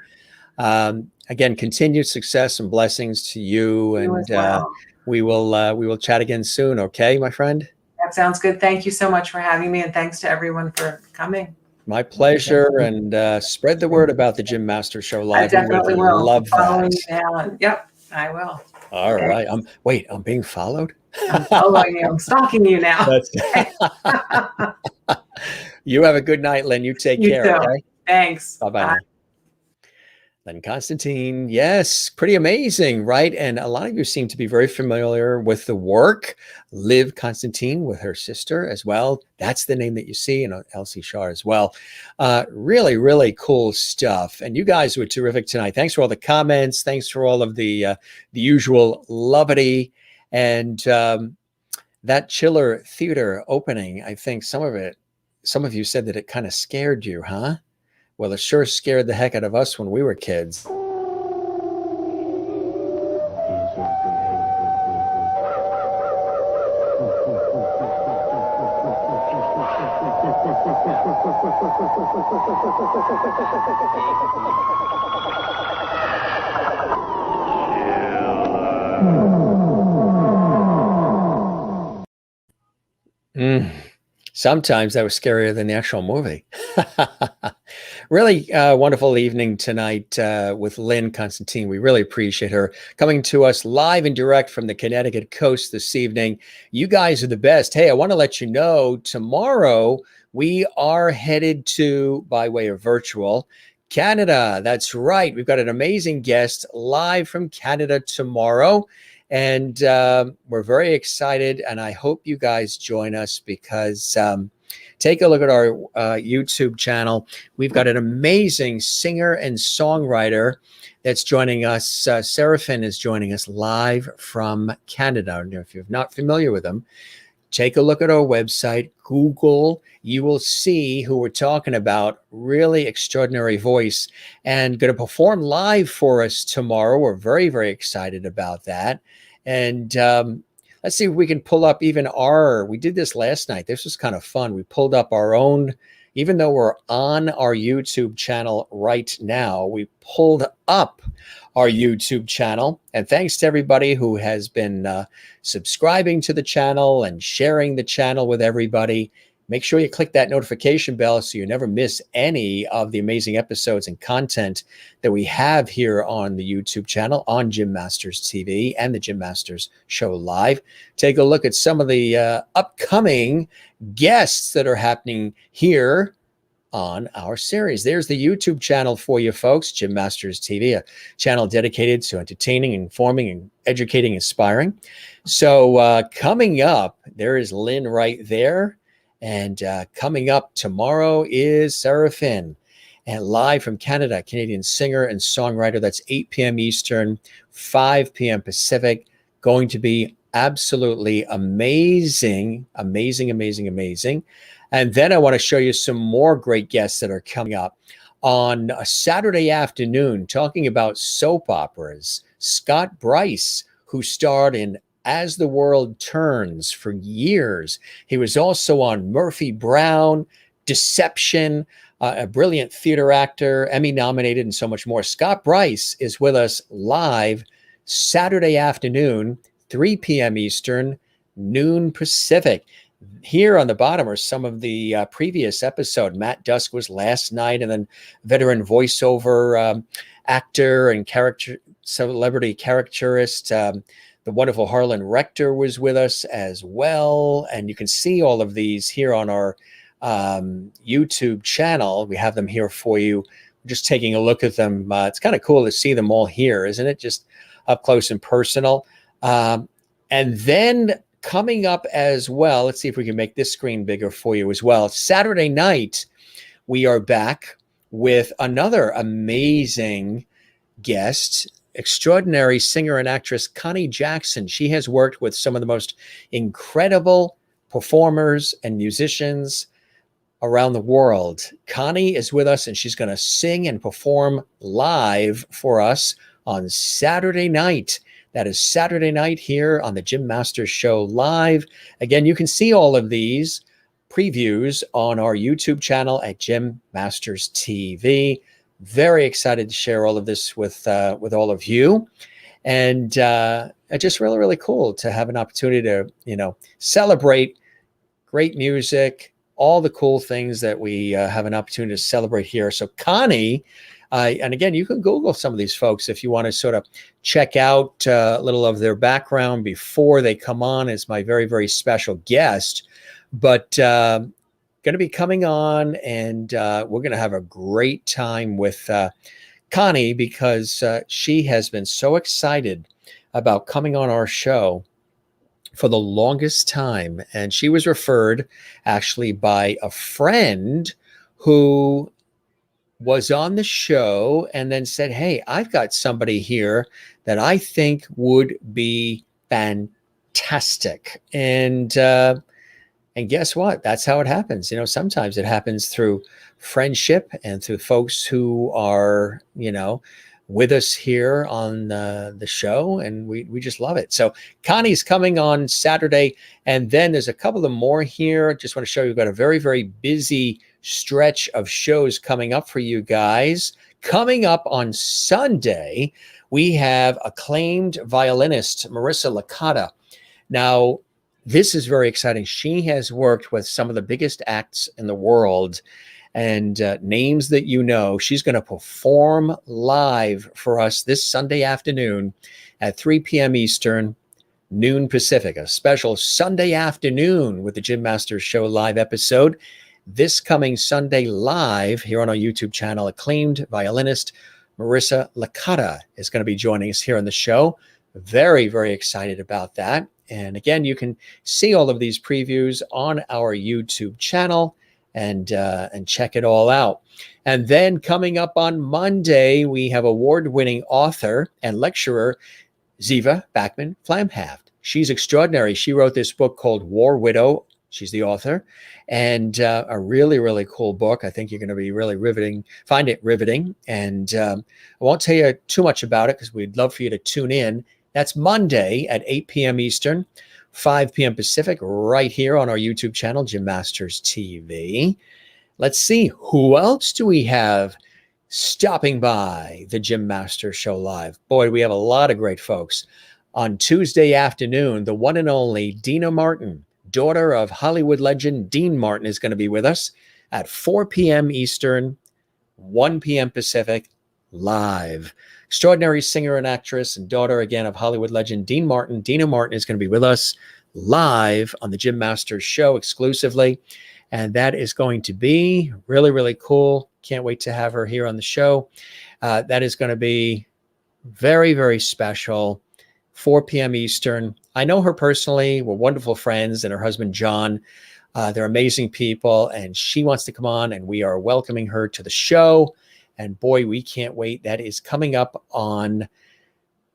Speaker 1: Again, continued success and blessings to you. And
Speaker 2: as well.
Speaker 1: we will chat again soon. Okay, my friend?
Speaker 2: That sounds good. Thank you so much for having me. And thanks to everyone for coming.
Speaker 1: My pleasure. And spread the word about the Jim Masters Show Live.
Speaker 2: I definitely will.
Speaker 1: Love
Speaker 2: Following
Speaker 1: that.
Speaker 2: you now. And yep, I will.
Speaker 1: All right. I'm being followed.
Speaker 2: I'm following you. I'm stalking you now.
Speaker 1: You have a good night, Lynn. You take care.
Speaker 2: Too.
Speaker 1: Okay?
Speaker 2: Thanks.
Speaker 1: Bye-bye. Lynn Constantine. Yes, pretty amazing, right? And a lot of you seem to be very familiar with the work. Liv Constantine with her sister as well. That's the name that you see, and Elsie Shaw as well. Really, really cool stuff. And you guys were terrific tonight. Thanks for all the comments. Thanks for all of the usual levity. And that Chiller Theater opening, I think some of you said that it kind of scared you, huh? Well, it sure scared the heck out of us when we were kids. Sometimes that was scarier than the actual movie. Really wonderful evening tonight with Lynn Constantine. We really appreciate her coming to us live and direct from the Connecticut coast this evening. You guys are the best. Hey, I want to let you know tomorrow we are headed to, by way of virtual, Canada. That's right. We've got an amazing guest live from Canada tomorrow. And we're very excited, and I hope you guys join us because take a look at our YouTube channel. We've got an amazing singer and songwriter that's joining us. Seraphin is joining us live from Canada. Now, if you're not familiar with them, take a look at our website, Google. You will see who we're talking about. Really extraordinary voice, and going to perform live for us tomorrow. We're very, very excited about that. And let's see if we can pull up even we did this last night. This was kind of fun. We pulled up our own, even though we're on our YouTube channel right now, we pulled up our YouTube channel. And thanks to everybody who has been subscribing to the channel and sharing the channel with everybody. Make sure you click that notification bell so you never miss any of the amazing episodes and content that we have here on the YouTube channel, on Jim Masters TV and the Jim Masters Show Live. Take a look at some of the upcoming guests that are happening here on our series. There's the YouTube channel for you folks, Jim Masters TV, a channel dedicated to entertaining, informing, and educating, inspiring. So coming up, there is Lynn right there. And coming up tomorrow is Seraphin, and live from Canada, Canadian singer and songwriter. That's 8 p.m. Eastern, 5 p.m. Pacific. Going to be absolutely amazing, amazing, amazing, amazing. And then I want to show you some more great guests that are coming up on a Saturday afternoon, talking about soap operas. Scott Bryce, who starred in As the World Turns for years. He was also on Murphy Brown, Deception, a brilliant theater actor, Emmy nominated, and so much more. Scott Bryce is with us live Saturday afternoon, 3 p.m. Eastern, noon Pacific. Here on the bottom are some of the previous episode. Matt Dusk was last night, and then veteran voiceover actor and celebrity caricaturist, the wonderful Harlan Rector was with us as well. And you can see all of these here on our YouTube channel. We have them here for you. Just taking a look at them. It's kind of cool to see them all here, isn't it? Just up close and personal. And then coming up as well, let's see if we can make this screen bigger for you as well. Saturday night, we are back with another amazing guest, extraordinary singer and actress Connie Jackson. She has worked with some of the most incredible performers and musicians around the world. Connie is with us, and she's going to sing and perform live for us on Saturday night. That is Saturday night here on the Jim Masters Show Live. Again, you can see all of these previews on our YouTube channel at Jim Masters TV. Very excited to share all of this with all of you. And it's just really, really cool to have an opportunity to, celebrate great music, all the cool things that we have an opportunity to celebrate here. So Connie, and again, you can Google some of these folks if you want to sort of check out a little of their background before they come on as my very, very special guest. But going to be coming on, and we're going to have a great time with Connie, because she has been so excited about coming on our show for the longest time. And she was referred actually by a friend who was on the show and then said, hey, I've got somebody here that I think would be fantastic. And guess what? That's how it happens. Sometimes it happens through friendship and through folks who are, with us here on the show, and we just love it. So Connie's coming on Saturday, and then there's a couple of more here. Just want to show you, we've got a very, very busy stretch of shows coming up for you guys. Coming up on Sunday, we have acclaimed violinist Marissa Lacada. Now, this is very exciting. She has worked with some of the biggest acts in the world, and names that she's going to perform live for us this Sunday afternoon at 3 p.m. Eastern, noon Pacific, a special Sunday afternoon with the Jim Masters Show Live episode. This coming Sunday live here on our YouTube channel, acclaimed violinist Marissa Lacada is going to be joining us here on the show. Very, very excited about that. And again, you can see all of these previews on our YouTube channel, and check it all out. And then coming up on Monday, we have award-winning author and lecturer Ziva Bachman-Flamhaft. She's extraordinary. She wrote this book called War Widow. She's the author, and a really, really cool book. I think you're going to be really find it riveting. And I won't tell you too much about it because we'd love for you to tune in. That's Monday at 8 p.m. Eastern, 5 p.m. Pacific, right here on our YouTube channel, Jim Masters TV. Let's see, who else do we have stopping by the Jim Masters Show Live? Boy, we have a lot of great folks. On Tuesday afternoon, the one and only Dina Martin, daughter of Hollywood legend Dean Martin, is going to be with us at 4 p.m. Eastern, 1 p.m. Pacific, live. Extraordinary singer and actress and daughter, again, of Hollywood legend Dean Martin. Dina Martin is going to be with us live on the Jim Masters Show exclusively. And that is going to be really, really cool. Can't wait to have her here on the show. That is going to be very, very special. 4 p.m. Eastern. I know her personally. We're wonderful friends, and her husband, John. They're amazing people, and she wants to come on, and we are welcoming her to the show. And boy, we can't wait. That is coming up on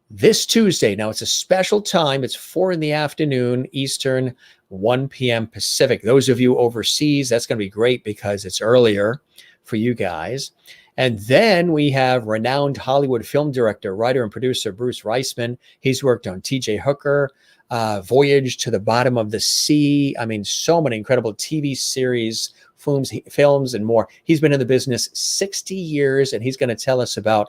Speaker 1: this Tuesday. Now, it's a special time. It's 4 p.m. Eastern, 1 p.m. Pacific. Those of you overseas, that's going to be great because it's earlier for you guys. And then we have renowned Hollywood film director, writer, and producer Bruce Reisman. He's worked on T.J. Hooker, Voyage to the Bottom of the Sea. I mean, so many incredible TV series, films, and more. He's been in the business 60 years, and he's going to tell us about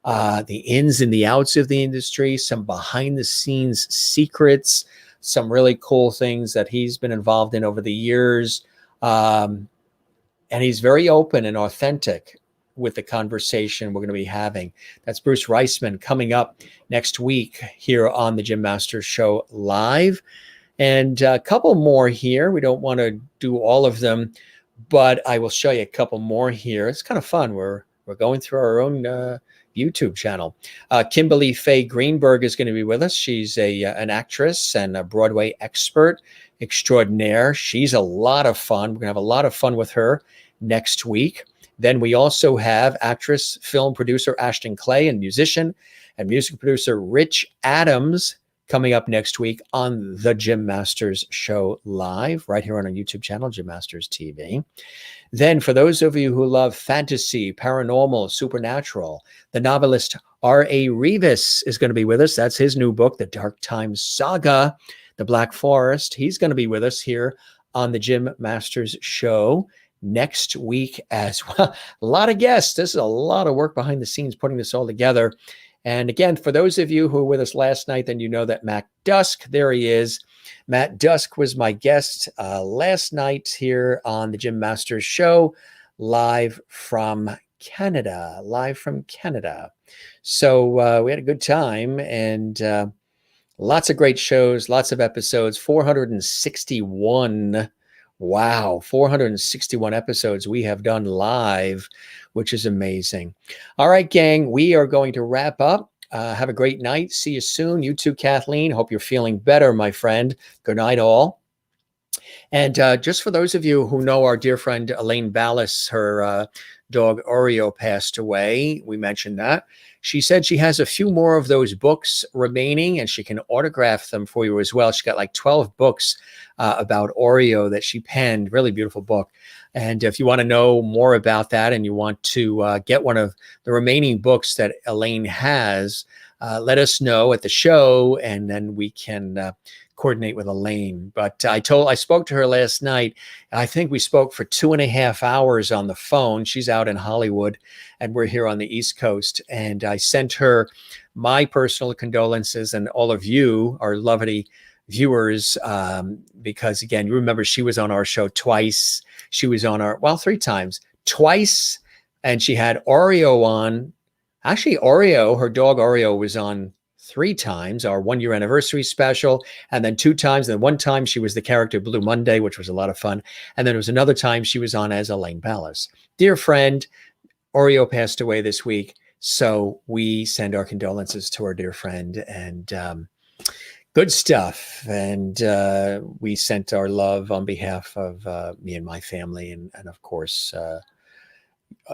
Speaker 1: the ins and the outs of the industry, some behind-the-scenes secrets, some really cool things that he's been involved in over the years. And he's very open and authentic with the conversation we're going to be having. That's Bruce Reisman coming up next week here on the Jim Masters Show live. And a couple more here. We don't want to do all of them, but I will show you a couple more here. It's kind of fun. We're going through our own YouTube channel. Kimberly Fay Greenberg is going to be with us. She's an actress and a Broadway expert extraordinaire. She's a lot of fun. We're going to have a lot of fun with her next week. Then we also have actress, film producer Ashton Clay, and musician and music producer Rich Adams coming up next week on the Jim Masters Show live, right here on our YouTube channel, Jim Masters TV. Then for those of you who love fantasy, paranormal, supernatural, the novelist R.A. Revis is going to be with us. That's his new book, The Dark Times Saga, The Black Forest. He's going to be with us here on the Jim Masters Show next week as well. A lot of guests. This is a lot of work behind the scenes putting this all together. And again, for those of you who were with us last night, then you know that Matt Dusk, there he is. Matt Dusk was my guest last night here on the Jim Masters Show, live from Canada. So we had a good time, and lots of great shows, lots of episodes, 461. Wow, 461 episodes we have done live, which is amazing. All right, gang, we are going to wrap up. Have a great night. See you soon. You too, Kathleen. Hope you're feeling better, my friend. Good night, all. And just for those of you who know our dear friend Elaine Ballas, her dog Oreo passed away. We mentioned that. She said she has a few more of those books remaining, and she can autograph them for you as well. She got like 12 books about Oreo that she penned. Really beautiful book. And if you want to know more about that and you want to get one of the remaining books that Elaine has, let us know at the show, and then we can coordinate with Elaine. But I spoke to her last night. I think we spoke for 2.5 hours on the phone. She's out in Hollywood and we're here on the East Coast. And I sent her my personal condolences and all of you, our lovely viewers, because again, you remember she was on our show twice. She was on our, 3 times, twice. And she had Oreo on. Actually, Oreo, her dog Oreo, was on 3 times, our 1-year anniversary special, and then 2 times. And then 1 time she was the character Blue Monday, which was a lot of fun. And then there was another time she was on as Elaine Ballas. Dear friend, Oreo passed away this week. So we send our condolences to our dear friend, and good stuff. And we sent our love on behalf of me and my family. And of course,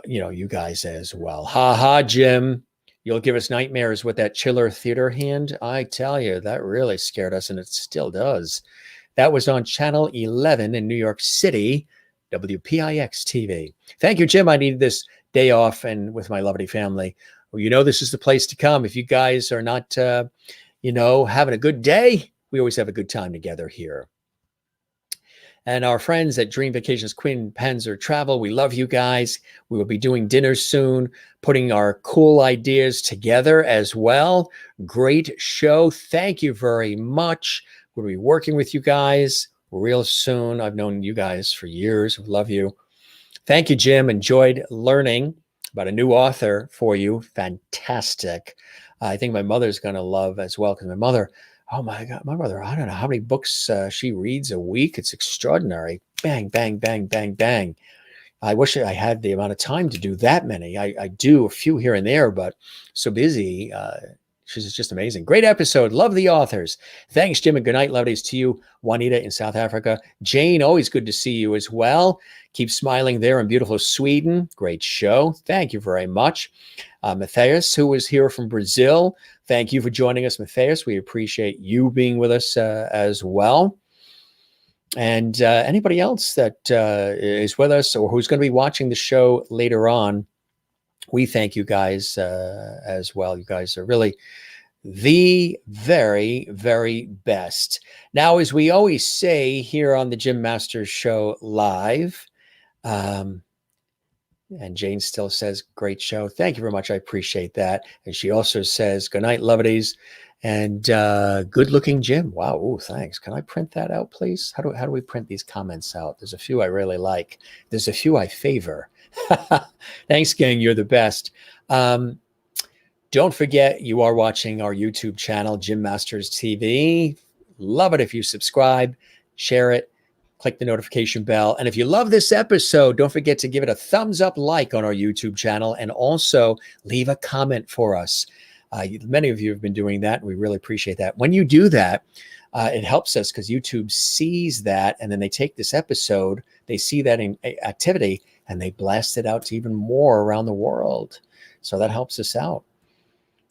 Speaker 1: you guys as well. Ha ha, Jim. You'll give us nightmares with that chiller theater hand. I tell you, that really scared us, and it still does. That was on Channel 11 in New York City, WPIX TV. Thank you, Jim. I needed this day off and with my lovely family. Well, this is the place to come. If you guys are not, having a good day, we always have a good time together here. And our friends at Dream Vacations Quinn Panzer Travel, we love you guys. We will be doing dinner soon, putting our cool ideas together as well. Great show. Thank you very much. We'll be working with you guys real soon. I've known you guys for years. Love you. Thank you, Jim. Enjoyed learning about a new author for you. Fantastic. I think my mother's going to love as well, because my mother, oh my God, my mother, I don't know how many books she reads a week. It's extraordinary. Bang, bang, bang, bang, bang. I wish I had the amount of time to do that many. I do a few here and there, but so busy. She's just amazing. Great episode. Love the authors. Thanks, Jim, and good night, lovelies, to you, Juanita in South Africa. Jane, always good to see you as well. Keep smiling there in beautiful Sweden. Great show. Thank you very much. Matthias, who was here from Brazil. Thank you for joining us, Matthias. We appreciate you being with us as well. And anybody else that is with us or who's going to be watching the show later on, we thank you guys as well. You guys are really the very, very best. Now, as we always say here on the Jim Masters Show live, And Jane still says, great show. Thank you very much. I appreciate that. And she also says, good night, Lovities. And good looking Jim. Wow. Ooh, thanks. Can I print that out, please? How do we print these comments out? There's a few I really like. There's a few I favor. Thanks, gang. You're the best. Don't forget, you are watching our YouTube channel, Jim Masters TV. Love it if you subscribe, share it, click the notification bell. And if you love this episode, don't forget to give it a thumbs up like on our YouTube channel, and also leave a comment for us. Many of you have been doing that, and we really appreciate that. When you do that, it helps us because YouTube sees that, and then they take this episode, they see that in activity, and they blast it out to even more around the world. So that helps us out.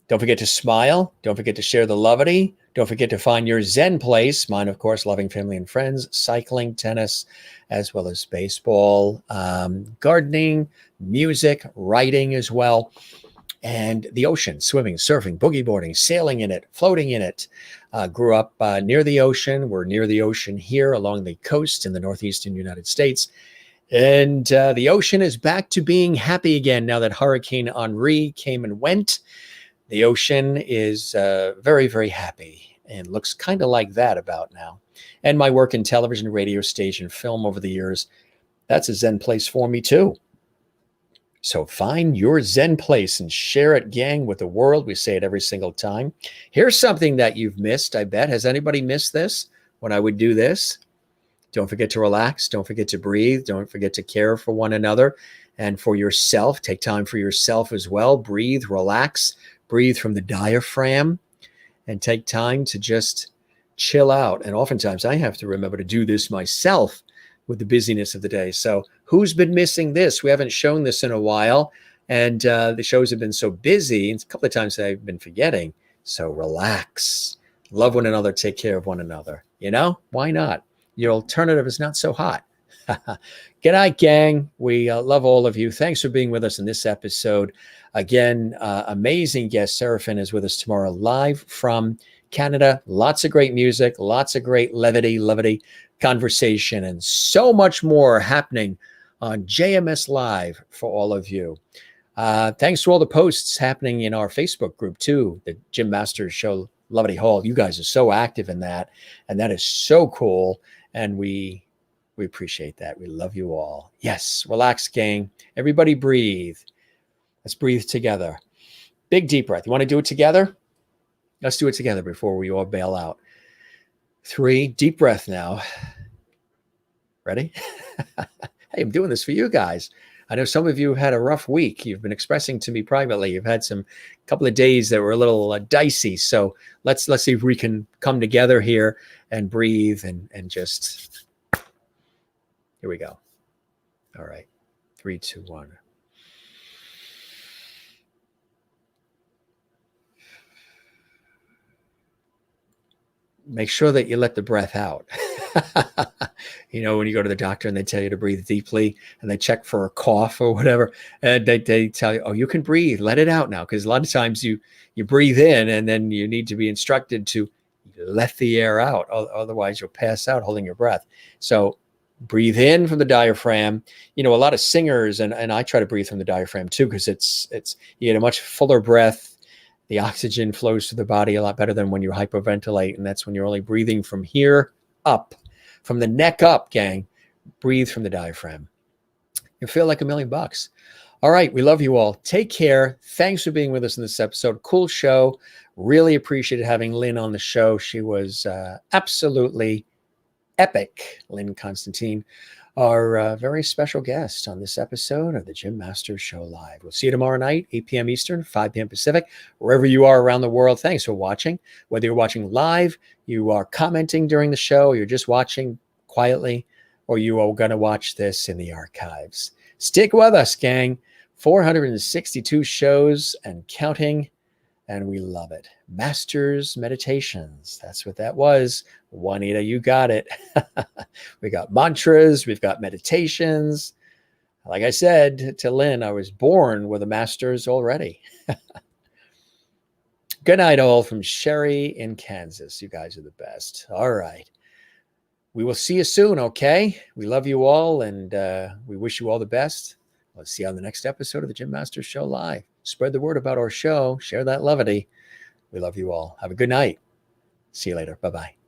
Speaker 1: Don't forget to smile. Don't forget to share the lovity. Don't forget to find your Zen place. Mine, of course, loving family and friends, cycling, tennis, as well as baseball, gardening, music, writing as well, and the ocean, swimming, surfing, boogie boarding, sailing in it, floating in it. Grew up near the ocean. We're near the ocean here along the coast in the northeastern United States. And the ocean is back to being happy again now that Hurricane Henri came and went. The ocean is very, very happy and looks kind of like that about now. And my work in television, radio, stage, and film over the years, that's a Zen place for me too. So find your Zen place and share it, gang, with the world. We say it every single time. Here's something that you've missed, I bet. Has anybody missed this when I would do this? Don't forget to relax. Don't forget to breathe. Don't forget to care for one another and for yourself. Take time for yourself as well. Breathe, relax. Breathe from the diaphragm and take time to just chill out. And oftentimes I have to remember to do this myself with the busyness of the day. So who's been missing this? We haven't shown this in a while. And the shows have been so busy. And a couple of times I've been forgetting. So relax. Love one another. Take care of one another. You know, why not? Your alternative is not so hot. Good night, gang. We love all of you. Thanks for being with us in this episode. Again, amazing guest Seraphin is with us tomorrow live from Canada. Lots of great music, lots of great levity conversation, and so much more happening on JMS Live for all of you. Thanks to all the posts happening in our Facebook group too, the Jim Masters Show Levity Hall. You guys are so active in that, and that is so cool. And we appreciate that. We love you all. Yes, relax, gang. Everybody breathe. Let's breathe together. Big deep breath. You want to do it together? Let's do it together before we all bail out. 3, deep breath now. Ready? Hey, I'm doing this for you guys. I know some of you have had a rough week. You've been expressing to me privately. You've had some couple of days that were a little dicey. So let's see if we can come together here and breathe and just, here we go. All right. 3, 2, 1. Make sure that you let the breath out. You know, when you go to the doctor and they tell you to breathe deeply and they check for a cough or whatever, and they tell you, oh, you can breathe, let it out now. Because a lot of times you breathe in and then you need to be instructed to let the air out. Otherwise you'll pass out holding your breath. So breathe in from the diaphragm. You know, a lot of singers, and I try to breathe from the diaphragm too, because it's you get a much fuller breath. The oxygen flows to the body a lot better than when you hyperventilate. And that's when you're only breathing from here up, from the neck up, gang. Breathe from the diaphragm. You feel like $1,000,000. All right. We love you all. Take care. Thanks for being with us in this episode. Cool show. Really appreciated having Lynn on the show. She was absolutely epic. Lynn Constantine, our very special guest on this episode of the Jim Masters Show Live. We'll see you tomorrow night, 8 p.m. Eastern, 5 p.m. Pacific, wherever you are around the world. Thanks for watching. Whether you're watching live, you are commenting during the show, you're just watching quietly, or you are going to watch this in the archives. Stick with us, gang. 462 shows and counting, and we love it. Masters Meditations. That's what that was. Juanita, you got it. We got mantras. We've got meditations. Like I said to Lynn, I was born with a master's already. Good night, all, from Sherry in Kansas. You guys are the best. All right. We will see you soon, okay? We love you all, and we wish you all the best. Let's see you on the next episode of the Jim Masters Show Live. Spread the word about our show. Share that levity. We love you all. Have a good night. See you later. Bye-bye.